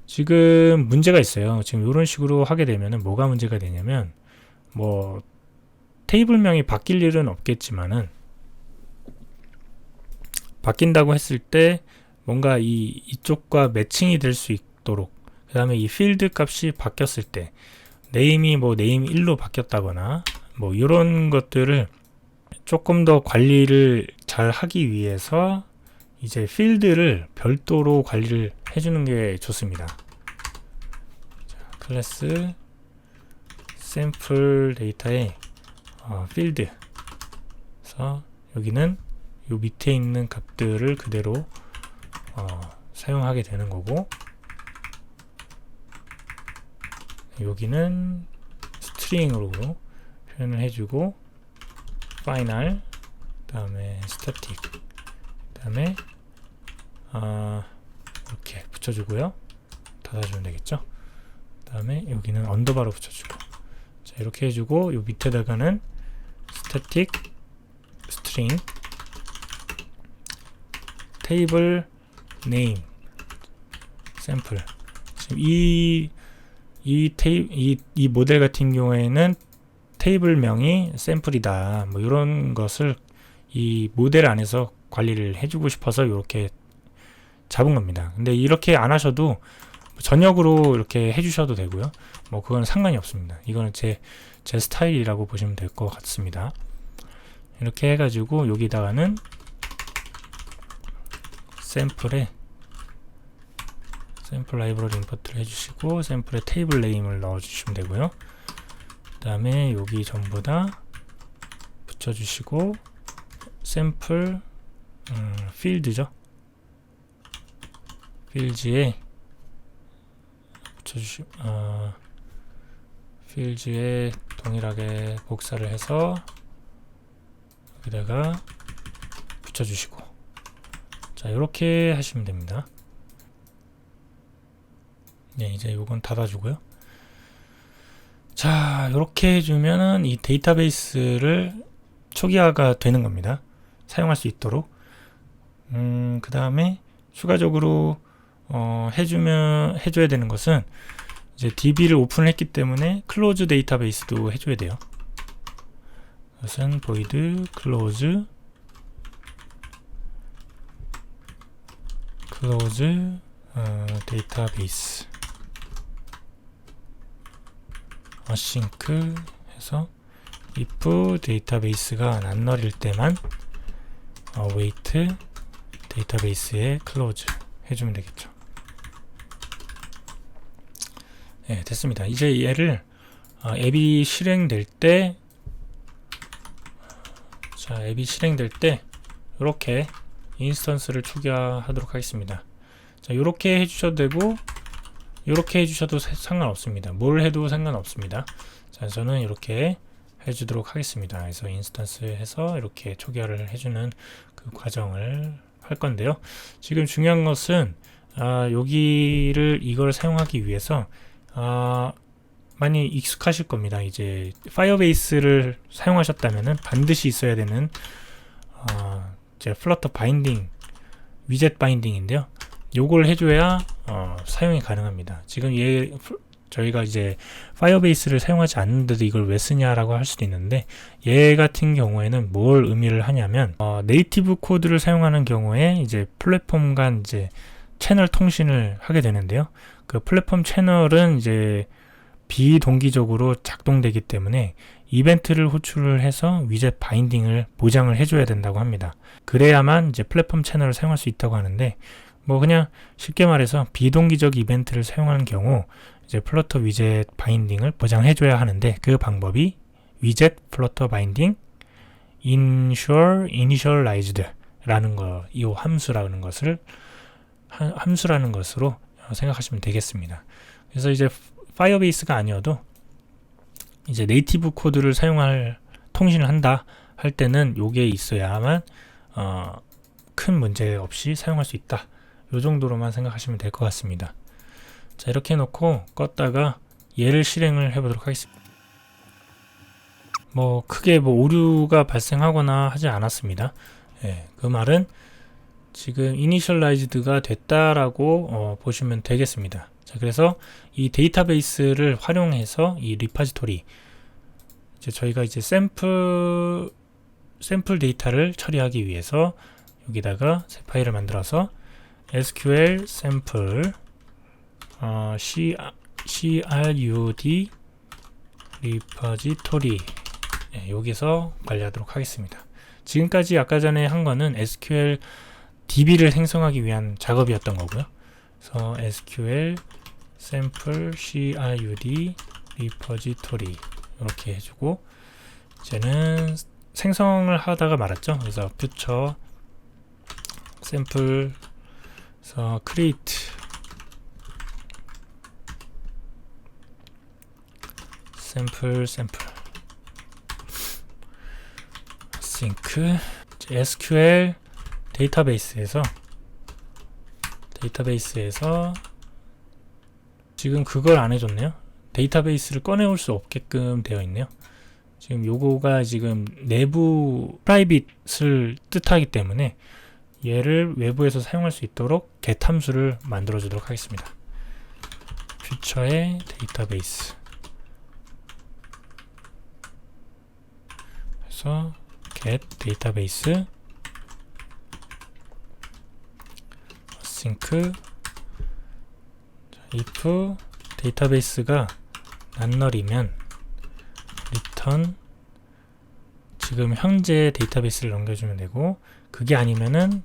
지금 문제가 있어요. 지금 이런 식으로 하게 되면은 뭐가 문제가 되냐면, 뭐 테이블명이 바뀔 일은 없겠지만은 바뀐다고 했을 때 뭔가 이쪽과 매칭이 될 수 있도록, 그 다음에 이 필드 값이 바뀌었을 때 네임이 뭐 네임 1로 바뀌었다거나 뭐 이런 것들을 조금 더 관리를 잘 하기 위해서 이제 필드를 별도로 관리를 해주는 게 좋습니다. 자, 클래스 샘플 데이터의 필드. 그래서 여기는 요 밑에 있는 값들을 그대로 사용하게 되는 거고, 여기는 스트링으로 표현을 해주고, final, 그 다음에 static, 그 다음에 이렇게 붙여주고요. 닫아주면 되겠죠. 그 다음에 여기는 언더바로 붙여주고, 자, 이렇게 해주고, 요 밑에다가는 static string table name sample. 지금 이 모델 같은 경우에는 테이블명이 샘플이다, 뭐 이런 것을 이 모델 안에서 관리를 해주고 싶어서 이렇게 잡은 겁니다. 근데 이렇게 안 하셔도 전역으로 이렇게 해주셔도 되고요. 뭐 그건 상관이 없습니다. 이거는 제 스타일이라고 보시면 될 것 같습니다. 이렇게 해가지고 여기다가는 샘플 라이브러리 임포트를 해주시고, 샘플에 테이블 네임을 넣어주시면 되고요. 그 다음에 여기 전부 다 붙여주시고, 샘플 필드죠. 필드에 붙여주시고, 필드에 동일하게 복사를 해서 여기다가 붙여주시고, 자, 이렇게 하시면 됩니다. 네, 이제 요건 닫아주고요. 자, 이렇게 해주면은 이 데이터베이스를 초기화가 되는 겁니다. 사용할 수 있도록. 그 다음에 추가적으로 해줘야 되는 것은, 이제 DB를 오픈을 했기 때문에 클로즈 데이터베이스도 해줘야 돼요. 그것은 void close 데이터베이스 async 해서 if 데이터베이스가 낱널일 때만 await 데이터베이스에 close 해주면 되겠죠. 네, 됐습니다. 이제 얘를 앱이 실행될 때, 자, 앱이 실행될 때 이렇게 인스턴스를 초기화하도록 하겠습니다. 자, 이렇게 해주셔도 되고 이렇게 해주셔도 상관없습니다. 뭘 해도 상관없습니다. 자, 저는 이렇게 해주도록 하겠습니다. 그래서 인스턴스 해서 이렇게 초기화를 해주는 그 과정을 할 건데요. 지금 중요한 것은 여기를 이걸 사용하기 위해서 많이 익숙하실 겁니다. 이제 파이어베이스를 사용하셨다면은 반드시 있어야 되는 이제 플러터 바인딩, 위젯 바인딩인데요. 요걸 해줘야 사용이 가능합니다. 지금 저희가 이제 파이어베이스를 사용하지 않는데도 이걸 왜 쓰냐라고 할 수도 있는데, 얘 같은 경우에는 뭘 의미를 하냐면 네이티브 코드를 사용하는 경우에 이제 플랫폼 간 이제 채널 통신을 하게 되는데요. 그 플랫폼 채널은 이제 비동기적으로 작동되기 때문에 이벤트를 호출을 해서 위젯 바인딩을 보장을 해줘야 된다고 합니다. 그래야만 이제 플랫폼 채널을 사용할 수 있다고 하는데, 뭐 그냥 쉽게 말해서 비동기적 이벤트를 사용하는 경우 이제 플러터 위젯 바인딩을 보장해줘야 하는데, 그 방법이 위젯 플러터 바인딩 initialized 라는 거, 이 함수라는 것으로 생각하시면 되겠습니다. 그래서 이제 파이어베이스가 아니어도 이제 네이티브 코드를 통신을 한다 할 때는 요게 있어야만 큰 문제 없이 사용할 수 있다. 요 정도로만 생각하시면 될 것 같습니다. 자, 이렇게 해놓고 껐다가 얘를 실행을 해보도록 하겠습니다. 뭐 크게 오류가 발생하거나 하지 않았습니다. 예, 그 말은 지금 이니셜라이즈드가 됐다라고 보시면 되겠습니다. 자, 그래서 이 데이터베이스를 활용해서 이 리파지토리, 이제 저희가 이제 샘플 데이터를 처리하기 위해서 여기다가 새 파일을 만들어서 SQL 샘플 CRUD 리파지토리, 여기서 관리하도록 하겠습니다. 지금까지 아까 전에 한 거는 SQL DB를 생성하기 위한 작업이었던 거고요. 그래서 SQL 샘플 CRUD 리퍼지토리 이렇게 해주고, 이제는 생성을 하다가 말았죠. 그래서 퓨처 샘플, 그래서 create 샘플 sync SQL 데이터베이스에서 지금 그걸 안 해줬네요. 데이터베이스를 꺼내올 수 없게끔 되어 있네요. 지금 요거가 지금 내부 프라이빗을 뜻하기 때문에 얘를 외부에서 사용할 수 있도록 get 함수를 만들어 주도록 하겠습니다. 퓨처의 데이터베이스, 그래서 get 데이터베이스 sync if 데이터베이스가 낱널이면 return 지금 현재 데이터베이스를 넘겨주면 되고, 그게 아니면은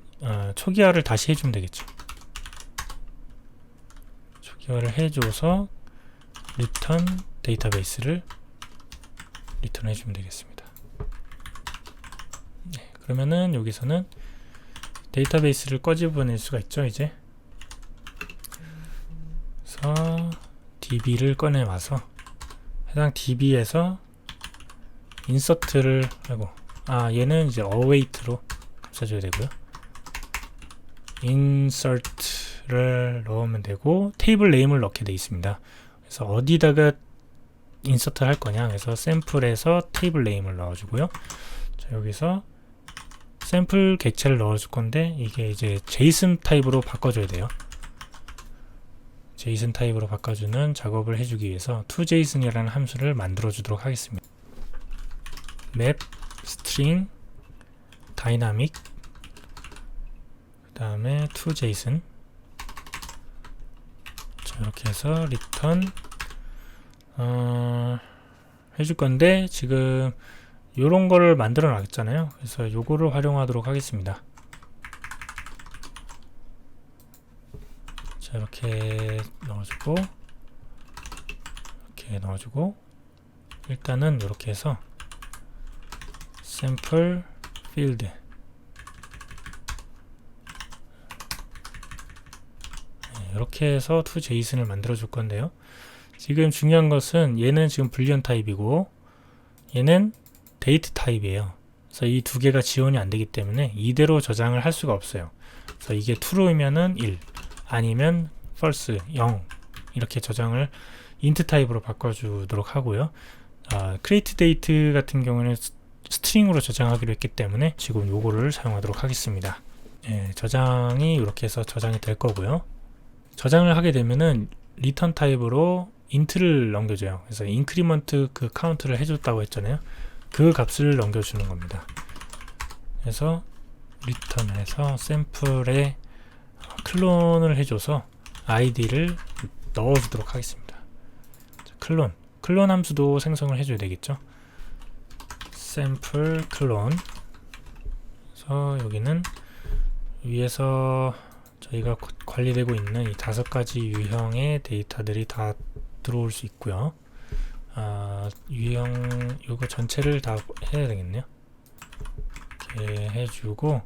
초기화를 다시 해주면 되겠죠. 초기화를 해줘서 return 데이터베이스를 리턴 해주면 되겠습니다. 네, 그러면은 여기서는 데이터베이스를 꺼집어낼 수가 있죠. 이제 그래서 DB를 꺼내와서 해당 DB에서 인서트를 하고, 얘는 이제 await로 감싸줘야 되고요. insert를 넣으면 되고, 테이블 네임을 넣게 돼 있습니다. 그래서 어디다가 인서트 할 거냐, 그래서 샘플에서 테이블 네임을 넣어주고요. 자, 여기서 샘플 객체를 넣어줄 건데, 이게 이제 JSON 타입으로 바꿔줘야 돼요. JSON 타입으로 바꿔주는 작업을 해주기 위해서 toJSON이라는 함수를 만들어 주도록 하겠습니다. map string dynamic 그 다음에 toJSON, 자, 이렇게 해서 return 해줄 건데 지금 요런 거를 만들어 놨잖아요. 그래서 요거를 활용하도록 하겠습니다. 자, 이렇게 넣어주고 이렇게 넣어주고 일단은 이렇게 해서 샘플 필드 이렇게 해서 toJSON을 만들어 줄 건데요. 지금 중요한 것은 얘는 지금 불리언 타입이고 얘는 데이트 타입이에요. 그래서 이 두 개가 지원이 안 되기 때문에 이대로 저장을 할 수가 없어요. 그래서 이게 true이면은 1 아니면 false 0 이렇게 저장을 int 타입으로 바꿔주도록 하고요. create date 같은 경우는 스트링으로 저장하기로 했기 때문에 지금 요거를 사용하도록 하겠습니다. 예, 저장이 이렇게 해서 저장이 될 거고요. 저장을 하게 되면은 return 타입으로 int를 넘겨줘요. 그래서 increment 그 카운트를 해줬다고 했잖아요. 그 값을 넘겨주는 겁니다. 그래서 return해서 샘플에 클론을 해줘서 id를 넣어주도록 하겠습니다. 자, 클론 함수도 생성을 해줘야 되겠죠. 샘플 클론. 그래서 여기는 위에서 저희가 관리되고 있는 이 5가지 유형의 데이터들이 다 들어올 수 있고요. 유형 요거 전체를 다 해야 되겠네요. 이렇게 해주고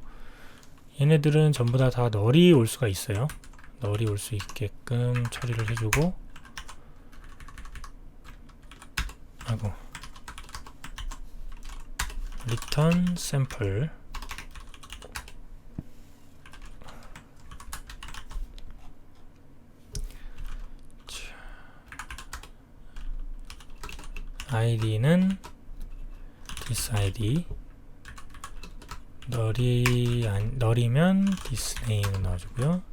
얘네들은 전부 다 널이 올 수가 있어요. 널이 올 수 있게끔 처리를 해주고 하고 return sample id는 this id 널이면 this name을 넣어주고요.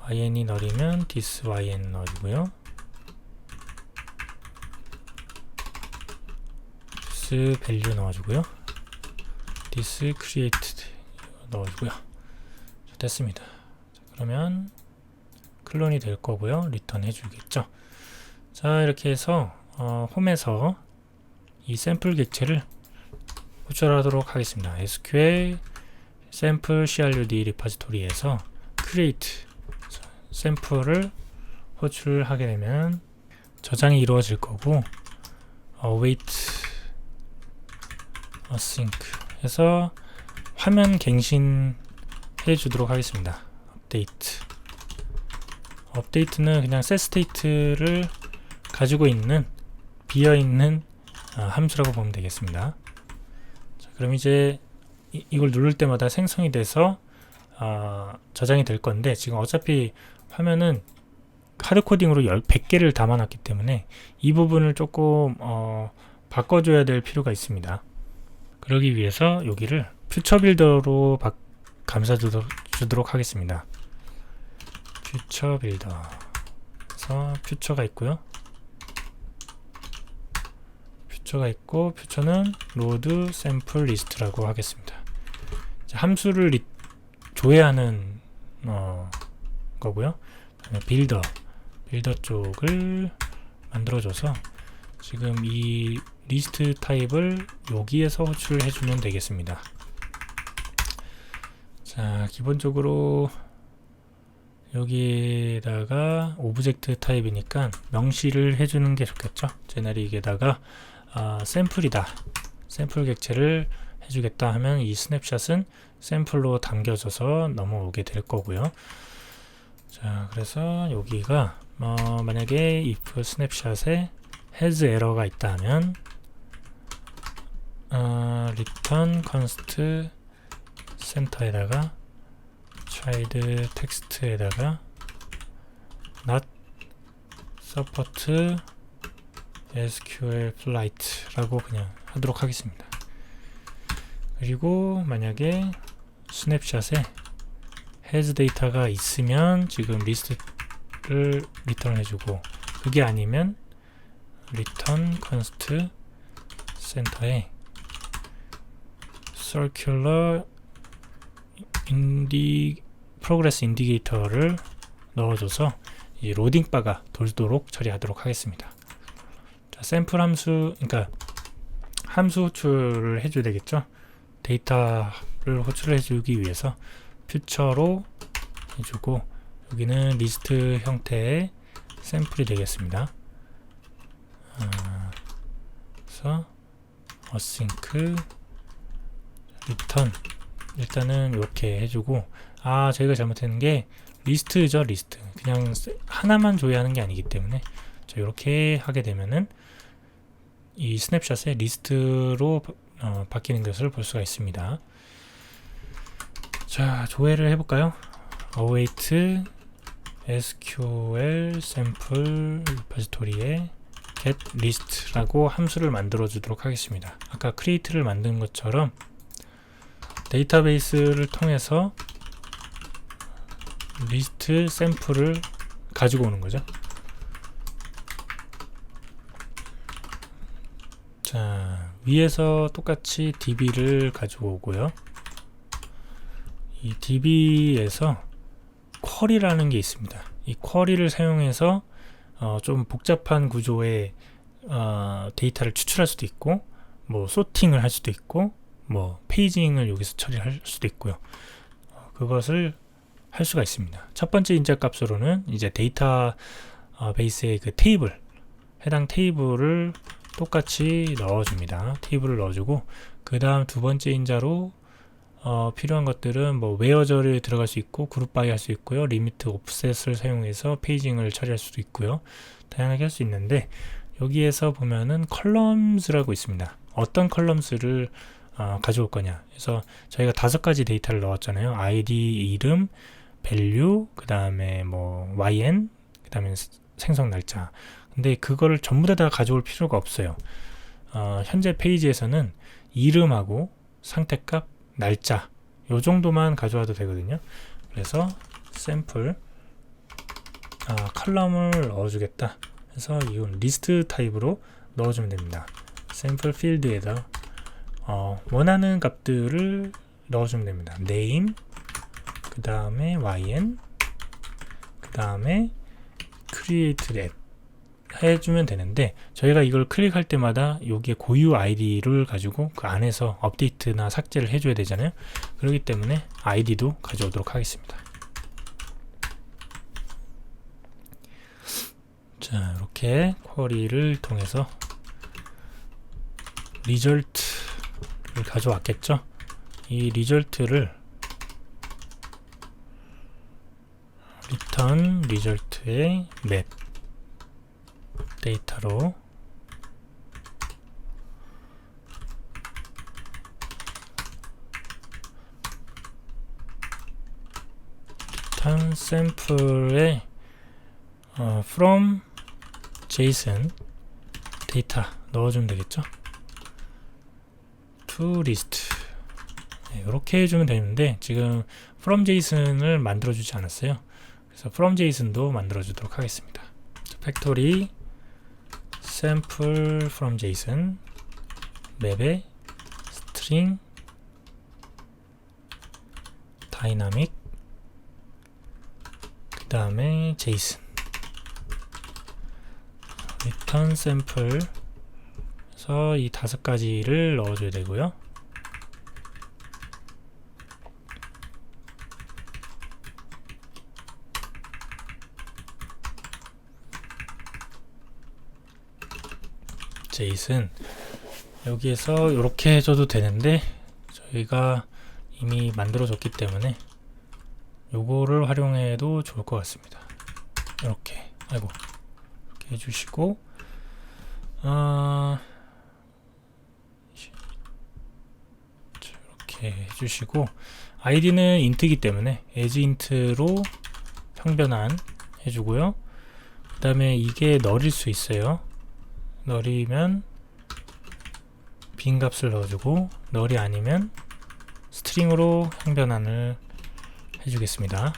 yn이 널이면 this yn 넣어주고요. this value 넣어주고요. this created 넣어주고요. 됐습니다. 자, 그러면 클론이 될 거고요. 리턴 해주겠죠. 자, 이렇게 해서 홈에서 이 샘플 객체를 호출하도록 하겠습니다. SQL 샘플 crud 리파지토리에서 create 샘플을 호출하게 되면 저장이 이루어질 거고 await async 해서 화면 갱신해 주도록 하겠습니다. 업데이트는 그냥 setState를 가지고 있는 비어있는 함수라고 보면 되겠습니다. 자, 그럼 이제 이걸 누를 때마다 생성이 돼서 저장이 될 건데 지금 어차피 화면은 하드코딩으로 100개를 담아놨기 때문에 이 부분을 조금 바꿔줘야 될 필요가 있습니다. 그러기 위해서 여기를 퓨처 빌더로 감싸주도록 하겠습니다. 퓨처 빌더 그래서 퓨처가 있고요. 퓨처가 있고 퓨처는 로드 샘플 리스트라고 하겠습니다. 함수를 조회하는 거고요. 빌더 쪽을 만들어줘서 지금 이 리스트 타입을 여기에서 호출을 해주면 되겠습니다. 자, 기본적으로 여기에다가 오브젝트 타입이니까 명시를 해주는 게 좋겠죠. 제너릭에다가 샘플이다, 샘플 객체를 해주겠다 하면 이 스냅샷은 샘플로 담겨져서 넘어오게 될 거고요. 자, 그래서 여기가 만약에 if 스냅샷에 has 에러가 있다면 return const 센터에다가 child 텍스트에다가 not support SQLite 라고 그냥 하도록 하겠습니다. 그리고 만약에 스냅샷에 has 데이터가 있으면 지금 리스트를 리턴 해주고 그게 아니면 return const 센터에 circular progress indicator를 넣어줘서 이 로딩 바가 돌도록 처리하도록 하겠습니다. 자, 샘플 함수, 그러니까 함수 호출을 해줘야 되겠죠. 데이터를 호출해 주기 위해서 퓨처로 해주고, 여기는 리스트 형태의 샘플이 되겠습니다. 그래서 async return 일단은 이렇게 해주고, 저희가 잘못했는 게 리스트죠. 리스트 그냥 하나만 줘야 하는 게 아니기 때문에 이렇게 하게 되면은 이 스냅샷의 리스트로 바뀌는 것을 볼 수가 있습니다. 자, 조회를 해볼까요? await SQL sample repository에 get list라고 함수를 만들어 주도록 하겠습니다. 아까 create를 만든 것처럼 데이터베이스를 통해서 리스트 샘플을 가지고 오는 거죠. 자, 위에서 똑같이 db를 가지고 오고요. 이 db에서 쿼리라는 게 있습니다. 이 쿼리를 사용해서 좀 복잡한 구조의 데이터를 추출할 수도 있고, 뭐 소팅을 할 수도 있고, 뭐 페이징을 여기서 처리할 수도 있고요. 그것을 할 수가 있습니다. 첫 번째 인자 값으로는 이제 데이터 베이스의 그 테이블, 해당 테이블을 똑같이 넣어줍니다. 테이블을 넣어주고, 그 다음 두 번째 인자로 필요한 것들은 뭐 웨어절이 들어갈 수 있고, 그룹 바이 할 수 있고요, 리미트 옵셋을 사용해서 페이징을 처리할 수도 있고요, 다양하게 할 수 있는데, 여기에서 보면은 컬럼스라고 있습니다. 어떤 컬럼스를 가져올 거냐. 그래서 저희가 5가지 데이터를 넣었잖아요. ID, 이름, value, 그 다음에 뭐 yn, 그 다음에 생성 날짜. 근데 그거를 전부 다 가져올 필요가 없어요. 현재 페이지에서는 이름하고 상태값, 날짜 요 정도만 가져와도 되거든요. 그래서 샘플 컬럼을 넣어주겠다. 그래서 이건 리스트 타입으로 넣어주면 됩니다. 샘플 필드에다 원하는 값들을 넣어주면 됩니다. name, 그 다음에 yn, 그 다음에 create that 해주면 되는데, 저희가 이걸 클릭할 때마다 여기에 고유 아이디를 가지고 그 안에서 업데이트나 삭제를 해줘야 되잖아요. 그렇기 때문에 아이디도 가져오도록 하겠습니다. 자, 이렇게 쿼리를 통해서 리절트를 가져왔겠죠. 이 리절트를 return 리절트의 맵 데이터로 return sample에 from JSON 데이터 넣어주면 되겠죠. to list 이렇게 해주면 되는데, 지금 from JSON을 만들어 주지 않았어요. 그래서 from JSON도 만들어 주도록 하겠습니다. 팩토리 sample from JSON 맵에 string dynamic 그 다음에 JSON return sample 그래서 이 5가지를 넣어줘야 되고요. JSON 여기에서 이렇게 해줘도 되는데, 저희가 이미 만들어 줬기 때문에 요거를 활용해도 좋을 것 같습니다. 이렇게 이렇게 해주시고, 이렇게 해주시고, 아이디는 인트이기 때문에 as int로 평변환 해주고요. 그 다음에 이게 널일 수 있어요. 널이면 빈 값을 넣어주고, 널이 아니면 스트링으로 형변환을 해주겠습니다.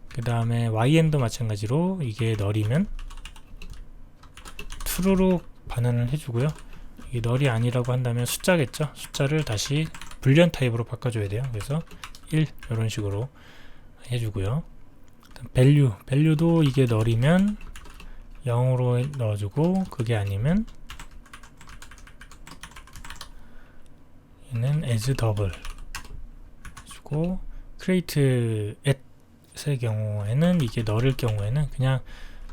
그 다음에yn도 마찬가지로 이게 널이면 true로 반환을 해주고요. 이게 널이 아니라고 한다면 숫자겠죠. 숫자를 다시 불리언 타입으로 바꿔줘야 돼요. 그래서 1 이런 식으로 해주고요. value도 이게 널이면 0으로 넣어주고, 그게 아니면 얘는 as double 주고, create at의 경우에는, 이게 널일 경우에는 그냥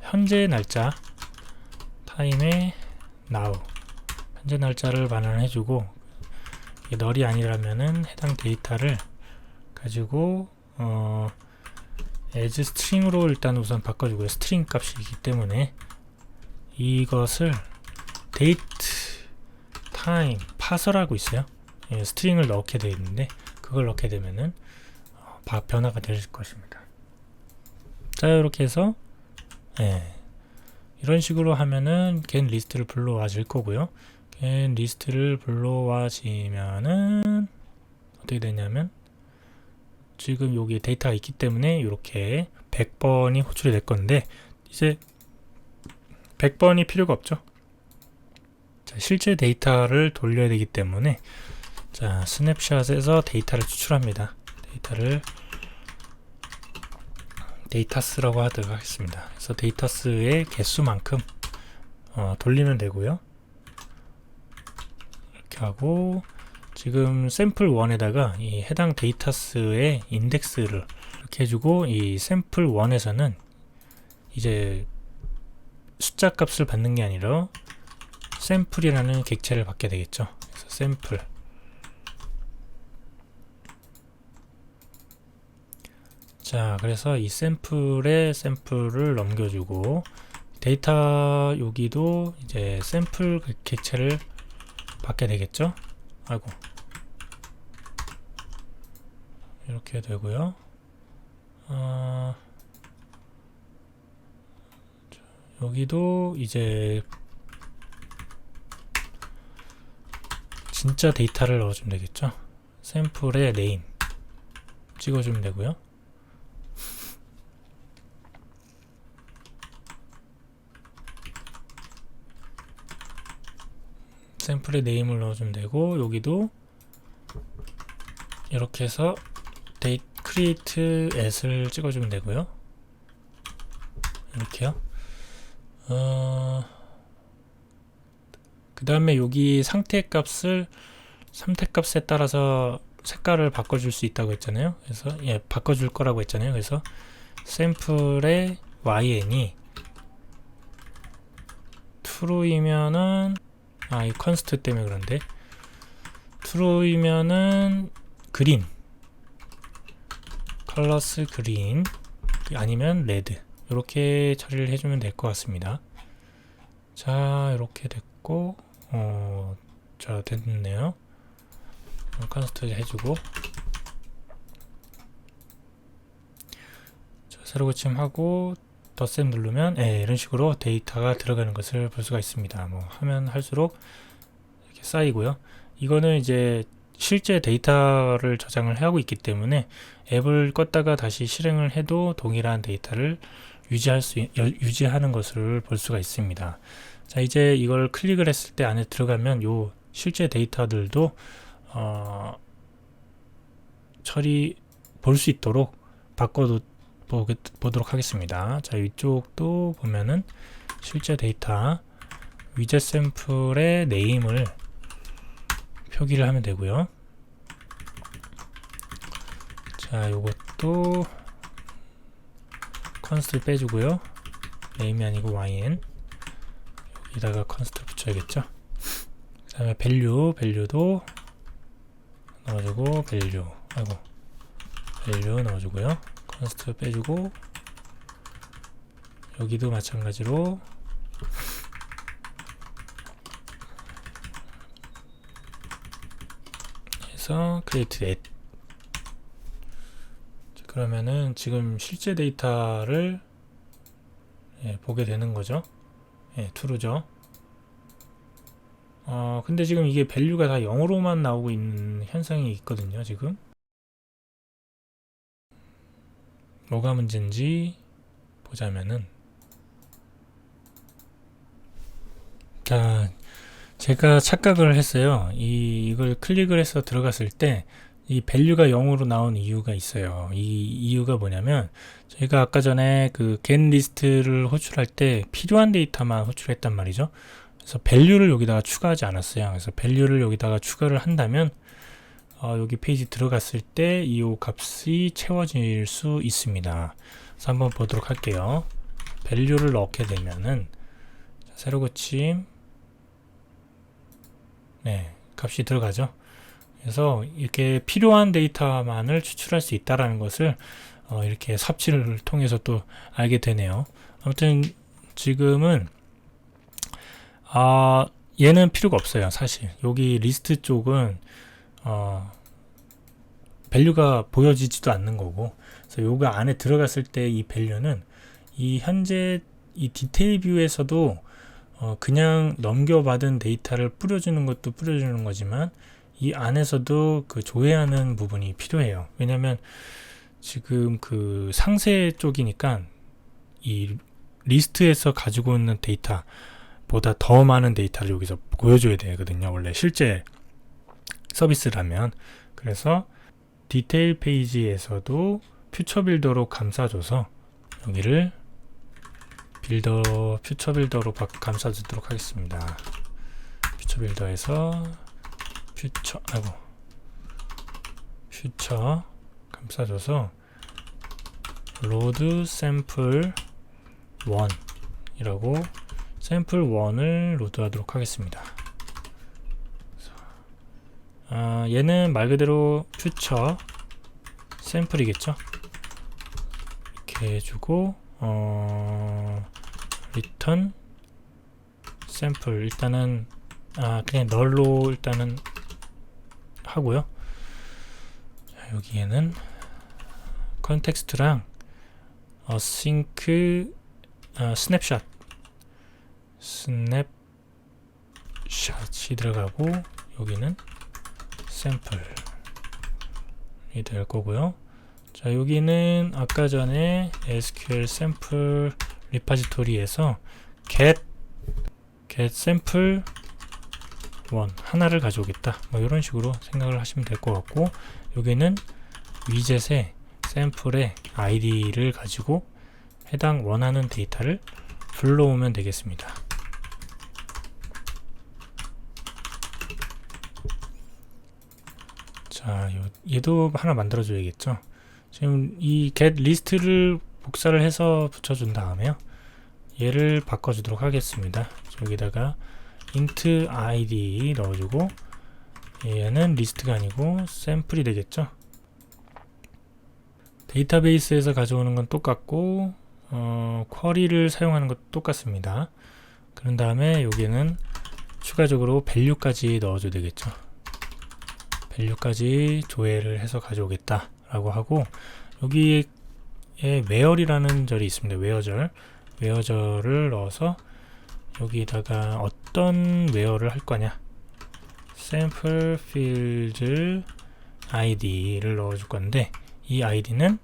현재 날짜 타임에 now 현재 날짜를 반환해주고, 이게 널이 아니라면은 해당 데이터를 가지고 as string으로 일단 우선 바꿔주고요. 스트링 값이기 때문에 이것을 date, time, parser하고 있어요. 예, 스트링을 넣게 되어 있는데 그걸 넣게 되면은 변화가 될 것입니다. 자, 이렇게 해서 이런 식으로 하면은 get 리스트를 불러와질 거고요. get 리스트를 불러와지면은 어떻게 되냐면, 지금 여기에 데이터가 있기 때문에 이렇게 100번이 호출이 될 건데, 이제 100번이 필요가 없죠. 자, 실제 데이터를 돌려야 되기 때문에, 자, 스냅샷에서 데이터를 추출합니다. 데이터를 데이터스라고 하도록 하겠습니다. 그래서 데이터스의 개수만큼 돌리면 되고요. 이렇게 하고, 지금 샘플 1에다가 이 해당 데이터스의 인덱스를 이렇게 해주고, 이 샘플 1에서는 이제 숫자 값을 받는 게 아니라 샘플이라는 객체를 받게 되겠죠. 그래서 샘플, 자, 그래서 이 샘플에 샘플을 넘겨주고, 데이터 여기도 이제 샘플 객체를 받게 되겠죠. 아이고, 이렇게 되고요. 여기도 이제 진짜 데이터를 넣어주면 되겠죠. 샘플의 네임 찍어주면 되고요. 샘플의 네임을 넣어주면 되고, 여기도 이렇게 해서 create at을 찍어주면 되고요. 이렇게요. 그 다음에 여기 상태값에 따라서 색깔을 바꿔줄 수 있다고 했잖아요. 그래서 바꿔줄 거라고 했잖아요. 그래서 샘플의yn이 true이면은, 이 컨스트 때문에 그런데, true이면은 그린, 컬러스 그린, 아니면 레드, 이렇게 처리를 해주면 될 것 같습니다. 자, 이렇게 됐고, 자, 됐네요. 컨스트 해주고, 자, 새로 고침하고 덧셈 누르면 이런 식으로 데이터가 들어가는 것을 볼 수가 있습니다. 뭐 하면 할수록 이렇게 쌓이고요. 이거는 이제 실제 데이터를 저장을 하고 있기 때문에 앱을 껐다가 다시 실행을 해도 동일한 데이터를 유지하는 것을 볼 수가 있습니다. 자, 이제 이걸 클릭을 했을 때 안에 들어가면 요 실제 데이터들도 볼 수 있도록 보도록 하겠습니다. 자, 이쪽도 보면은 실제 데이터 위젯 샘플의 네임을 표기를 하면 되고요. 자, 요것도 컨스트 빼주고요. 네임이 아니고 yn, 여기다가 컨스트 붙여야겠죠. 그 다음에 밸류도 넣어주고, 밸류 넣어주고요. 컨스트 빼주고, 여기도 마찬가지로 해서 create at. 그러면은 지금 실제 데이터를 보게 되는 거죠. true죠. 근데 지금 이게 밸류가 다 0으로만 나오고 있는 현상이 있거든요. 지금 뭐가 문제인지 보자면은, 자, 제가 착각을 했어요. 이걸 클릭을 해서 들어갔을 때 이 value가 0으로 나온 이유가 있어요. 이 이유가 뭐냐면 저희가 아까 전에 그 get 리스트를 호출할 때 필요한 데이터만 호출했단 말이죠. 그래서 value를 여기다가 추가하지 않았어요. 그래서 value를 여기다가 추가를 한다면 여기 페이지 들어갔을 때 이 값이 채워질 수 있습니다. 그래서 한번 보도록 할게요. value를 넣게 되면은 새로 고침, 네, 값이 들어가죠. 그래서 이렇게 필요한 데이터만을 추출할 수 있다라는 것을 이렇게 삽질을 통해서 또 알게 되네요. 아무튼 지금은 얘는 필요가 없어요. 사실 여기 리스트 쪽은 value가 보여지지도 않는 거고, 그래서 요거 안에 들어갔을 때 이 value는 이 현재 이 디테일 뷰에서도 그냥 넘겨받은 데이터를 뿌려주는 것도 뿌려주는 거지만 이 안에서도 그 조회하는 부분이 필요해요. 왜냐면 지금 그 상세 쪽이니까 이 리스트에서 가지고 있는 데이터보다 더 많은 데이터를 여기서 보여줘야 되거든요. 원래 실제 서비스라면. 그래서 디테일 페이지에서도 퓨처 빌더로 감싸줘서 여기를 퓨처 빌더로 감싸주도록 하겠습니다. 퓨처 빌더에서 퓨처 감싸줘서 로드 샘플 1이라고 샘플 1을 로드하도록 하겠습니다. 얘는 말 그대로 퓨처 샘플이겠죠. 이렇게 해주고 return 샘플 일단은 그냥 널로 일단은 하고요. 자, 여기에는 컨텍스트랑 async 스냅샷이 들어가고 여기는 샘플이 될 거고요. 자, 여기는 아까 전에 SQL 샘플 리파지토리에서 get 샘플 1 하나를 가져오겠다, 뭐 이런 식으로 생각을 하시면 될 것 같고, 여기는 위젯의 샘플의 id를 가지고 해당 원하는 데이터를 불러오면 되겠습니다. 자, 얘도 하나 만들어 줘야겠죠. 지금 이 get 리스트를 복사를 해서 붙여준 다음에요, 얘를 바꿔주도록 하겠습니다. 여기다가 int id 넣어주고, 얘는 리스트가 아니고 샘플이 되겠죠. 데이터베이스에서 가져오는 건 똑같고 쿼리를 사용하는 것도 똑같습니다. 그런 다음에 여기는 추가적으로 value까지 넣어줘야 되겠죠. value까지 조회를 해서 가져오겠다 라고 하고, 여기에 where이라는 절이 있습니다. where절을 넣어서 여기다가 어떤 where를 할 거냐, sample field id를 넣어줄 건데, 이 id는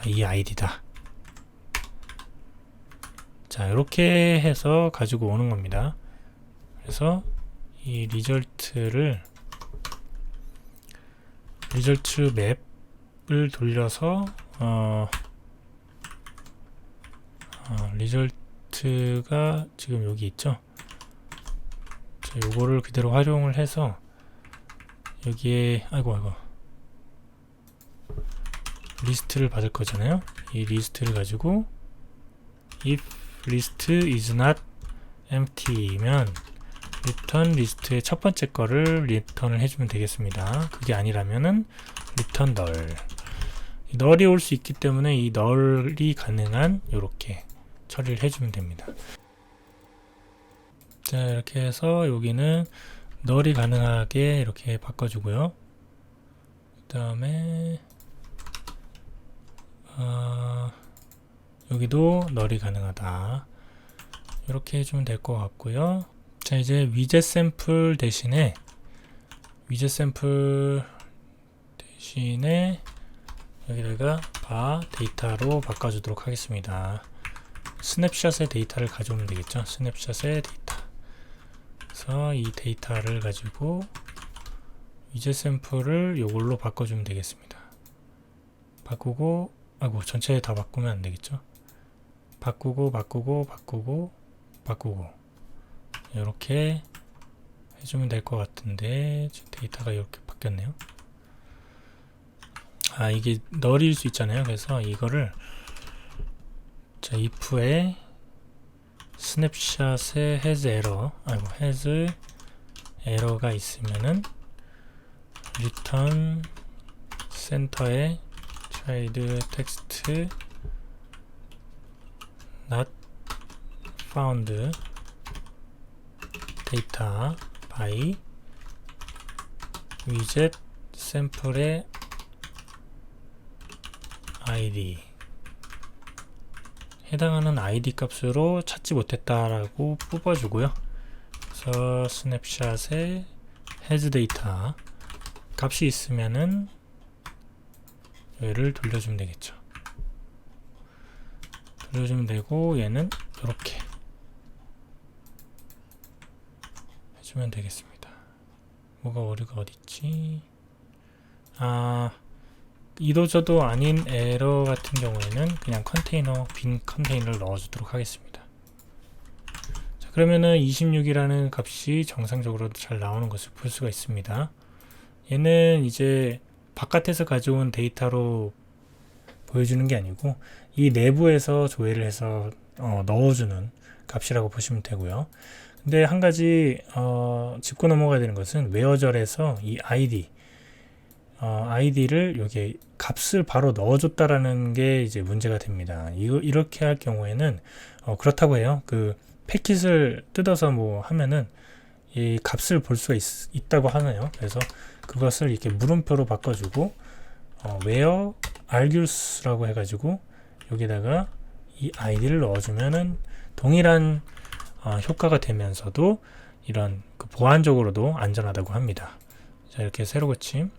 이 id다. 자, 이렇게 해서 가지고 오는 겁니다. 그래서 이 리절트 맵을 돌려서 리절트가 지금 여기 있죠. 자, 요거를 그대로 활용을 해서 여기에 리스트를 받을 거잖아요. 이 리스트를 가지고 if list is not empty면 return 리스트의 첫 번째 거를 리턴을 해주면 되겠습니다. 그게 아니라면은 return null. null이 올 수 있기 때문에 이 null이 가능한 요렇게 처리를 해주면 됩니다. 자, 이렇게 해서 여기는 null이 가능하게 이렇게 바꿔주고요. 그 다음에 여기도 null이 가능하다, 이렇게 해주면 될 것 같고요. 자, 이제 위젯 샘플 대신에 여기다가 데이터로 바꿔주도록 하겠습니다. 스냅샷의 데이터를 가져오면 되겠죠. 스냅샷의 데이터. 그래서 이 데이터를 가지고 위젯 샘플을 요걸로 바꿔주면 되겠습니다. 바꾸고, 아이고, 전체 다 바꾸면 안 되겠죠? 바꾸고 이렇게 해주면 될 것 같은데, 데이터가 이렇게 바뀌었네요. 아, 이게 널일 수 있잖아요. 그래서 이거를, 자, if에 스냅샷에 has error, has 에러가 있으면은 return 센터에 child text not found data by widget sample의 id 해당하는 id 값으로 찾지 못했다라고 뽑아주고요. 그래서 스냅샷에 has data 값이 있으면은 얘를 돌려주면 되겠죠. 돌려주면 되고 얘는 이렇게 해주면 되겠습니다. 뭐가 오류가 어딨지? 아, 이도저도 아닌 에러 같은 경우에는 그냥 컨테이너, 빈 컨테이너를 넣어주도록 하겠습니다. 자, 그러면은 26이라는 값이 정상적으로 잘 나오는 것을 볼 수가 있습니다. 얘는 이제 바깥에서 가져온 데이터로 보여주는 게 아니고 이 내부에서 조회를 해서 넣어주는 값이라고 보시면 되고요. 근데 한 가지 짚고 넘어가야 되는 것은 웨어절에서 이 id를 여기에 값을 바로 넣어줬다라는 게 이제 문제가 됩니다. 이렇게 할 경우에는 그렇다고 해요. 그 패킷을 뜯어서 뭐 하면은 이 값을 볼 수가 있다고 하네요. 그래서 그것을 이렇게 물음표로 바꿔주고 where argues라고 해가지고 여기다가 이 id를 넣어주면은 동일한 효과가 되면서도 이런 그 보안적으로도 안전하다고 합니다. 자, 이렇게 새로 고침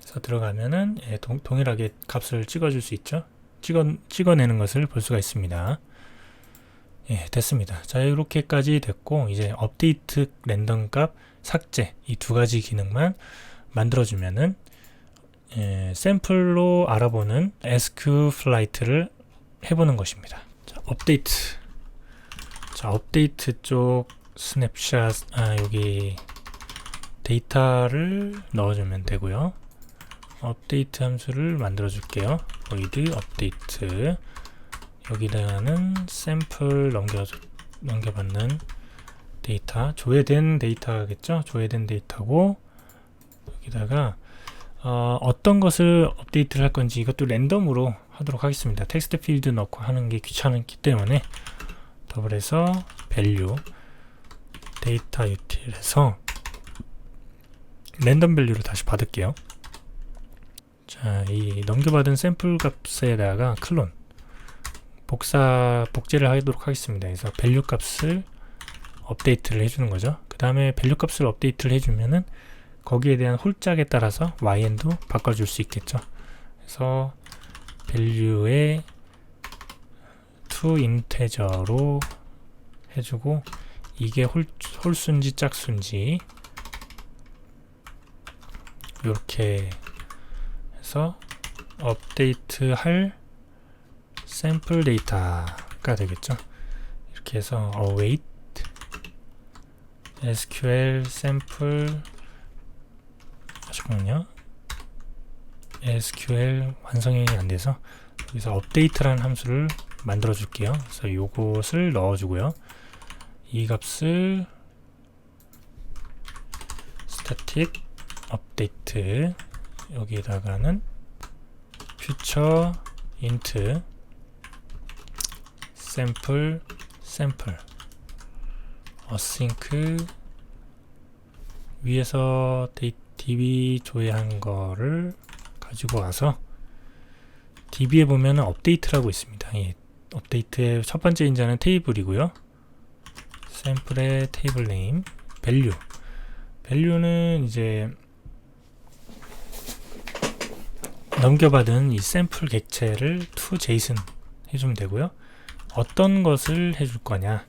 해서 들어가면은 동일하게 값을 찍어줄 수 있죠. 찍어내는 것을 볼 수가 있습니다. 예, 됐습니다. 자, 이렇게까지 됐고 이제 업데이트 랜덤 값 삭제 이 두 가지 기능만 만들어주면은 샘플로 알아보는 SQFlight를 해보는 것입니다. 자, 업데이트. 자, 업데이트 쪽 스냅샷, 여기 데이터를 넣어주면 되고요. 업데이트 함수를 만들어 줄게요. void 업데이트. 여기다가는 샘플 넘겨받는 데이터, 조회된 데이터겠죠? 조회된 데이터고, 여기다가 어떤 것을 업데이트를 할 건지 이것도 랜덤으로 하도록 하겠습니다. 텍스트 필드 넣고 하는 게 귀찮기 때문에 더블해서 value 데이터 util에서 랜덤 밸류를 다시 받을게요. 자, 이 넘겨받은 샘플 값에다가 클론 복제를 하도록 하겠습니다. 그래서 밸류 값을 업데이트를 해주는 거죠. 그 다음에 밸류 값을 업데이트를 해주면은 거기에 대한 홀짝에 따라서 YN도 바꿔줄 수 있겠죠. 그래서 value에 to integer로 해주고 이게 홀수인지 짝수인지 이렇게 해서 업데이트 할 샘플 데이터가 되겠죠. 이렇게 해서 await SQL 샘플 잠깐만요. SQL 완성이 안 돼서 여기서 업데이트라는 함수를 만들어 줄게요. 그래서 요것을 넣어 주고요. 이 값을 static update 여기에다가는 future int sample async 위에서 DB 조회한 거를 가지고 와서 DB에 보면 업데이트라고 있습니다. 예, 업데이트의 첫 번째 인자는 테이블이고요. 샘플의 테이블 네임, value는 이제 넘겨받은 이 샘플 객체를 to JSON 해주면 되고요. 어떤 것을 해줄 거냐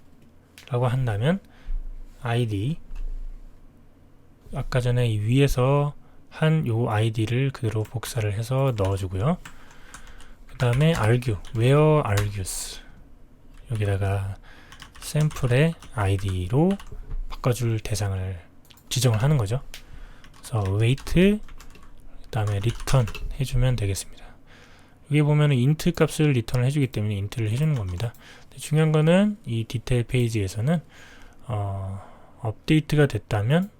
라고 한다면 ID 아까 전에 이 위에서 한 요 아이디를 그대로 복사를 해서 넣어주고요. 그 다음에 argue, where argues 여기다가 샘플의 아이디로 바꿔줄 대상을 지정을 하는 거죠. 그래서 await 그 다음에 return 해주면 되겠습니다. 여기 보면은 int 값을 리턴을 해주기 때문에 int를 해주는 겁니다. 중요한 거는 이 디테일 페이지에서는 업데이트가 됐다면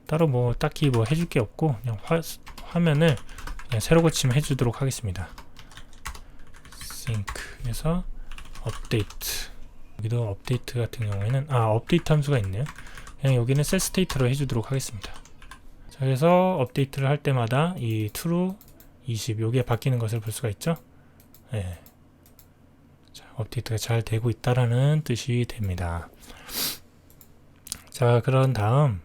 따로 뭐 딱히 뭐 해줄 게 없고 그냥 화면을 그냥 새로 고침 해주도록 하겠습니다. sync에서 업데이트, 여기도 업데이트 같은 경우에는 업데이트 함수가 있네요. 그냥 여기는 set state로 해주도록 하겠습니다. 자, 그래서 업데이트를 할 때마다 이 true 20 여기에 바뀌는 것을 볼 수가 있죠. 네. 자, 업데이트가 잘 되고 있다라는 뜻이 됩니다. 자, 그런 다음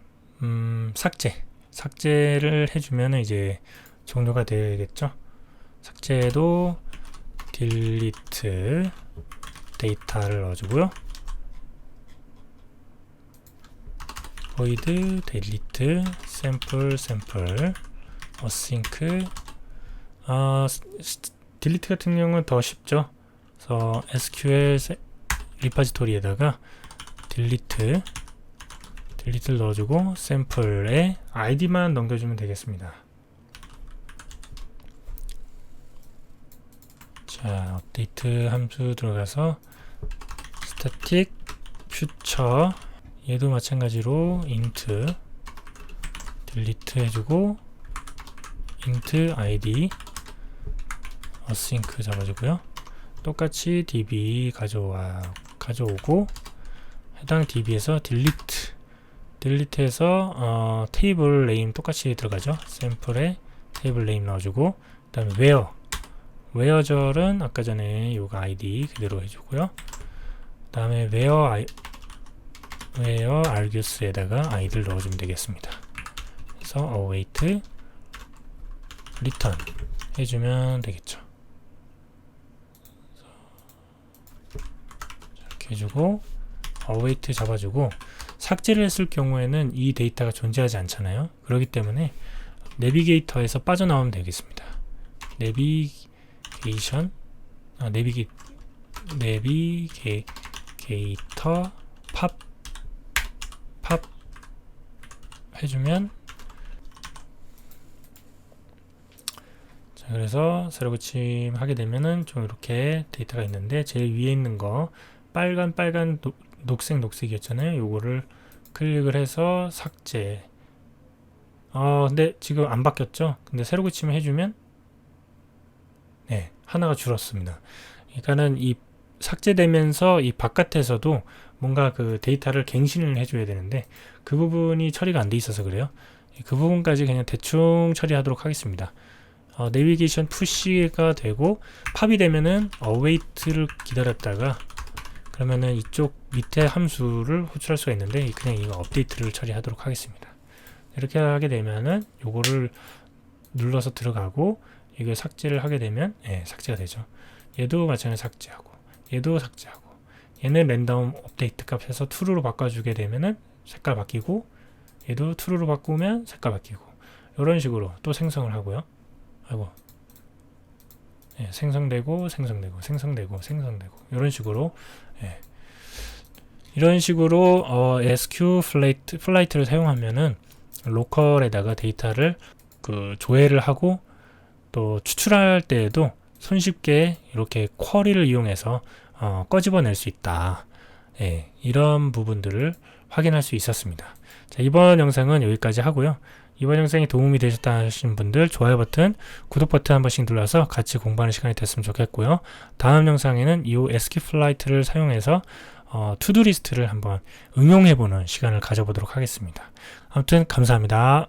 삭제를 해주면 이제 종료가 되겠죠. 삭제도 delete 데이터를 넣어주고요. void delete sample async delete 같은 경우는 더 쉽죠. 그래서 SQL 리파지토리에다가 delete를 넣어주고 샘플에 id만 넘겨주면 되겠습니다. 자, 업데이트 함수 들어가서 static future 얘도 마찬가지로 int delete 해주고 int id async 잡아주고요. 똑같이 db 가져오고 해당 db에서 delete에서 테이블 네임 똑같이 들어가죠. 샘플에 테이블 네임 넣어주고 그 다음에 where절은 아까 전에 요거 id 그대로 해주고요. 그 다음에 where argues에다가 id를 넣어주면 되겠습니다. 그래서 await return 해주면 되겠죠. 이렇게 해주고 await 잡아주고 삭제를 했을 경우에는 이 데이터가 존재하지 않잖아요. 그렇기 때문에 내비게이터에서 빠져나오면 되겠습니다. 내비게이터 팝 해주면 자, 그래서 새로 고침 하게 되면은 좀 이렇게 데이터가 있는데 제일 위에 있는 거 빨간 녹색이었잖아요. 요거를 클릭을 해서 삭제. 근데 지금 안 바뀌었죠? 근데 새로 고침을 해주면 네, 하나가 줄었습니다. 그러니까는 이 삭제되면서 이 바깥에서도 뭔가 그 데이터를 갱신을 해줘야 되는데 그 부분이 처리가 안 돼 있어서 그래요. 그 부분까지 그냥 대충 처리하도록 하겠습니다. 내비게이션 푸시가 되고 팝이 되면은 await를 기다렸다가 그러면은 이쪽 밑에 함수를 호출할 수가 있는데 그냥 이거 업데이트를 처리하도록 하겠습니다. 이렇게 하게 되면은 요거를 눌러서 들어가고 이게 삭제를 하게 되면 삭제가 되죠. 얘도 마찬가지로 삭제하고 얘도 삭제하고 얘는 랜덤 업데이트 값에서 true로 바꿔주게 되면은 색깔 바뀌고 얘도 true로 바꾸면 색깔 바뀌고 이런 식으로 또 생성을 하고요. 생성되고 이런 식으로 이런 식으로 SQ 플라이트를 사용하면은 로컬에다가 데이터를 조회를 하고 또 추출할 때에도 손쉽게 이렇게 쿼리를 이용해서 꺼집어낼 수 있다. 이런 부분들을 확인할 수 있었습니다. 자, 이번 영상은 여기까지 하고요. 이번 영상이 도움이 되셨다 하시는 분들 좋아요 버튼, 구독 버튼 한 번씩 눌러서 같이 공부하는 시간이 됐으면 좋겠고요. 다음 영상에는 이 SQ플라이트를 사용해서 투두 리스트를 한번 응용해보는 시간을 가져보도록 하겠습니다. 아무튼 감사합니다.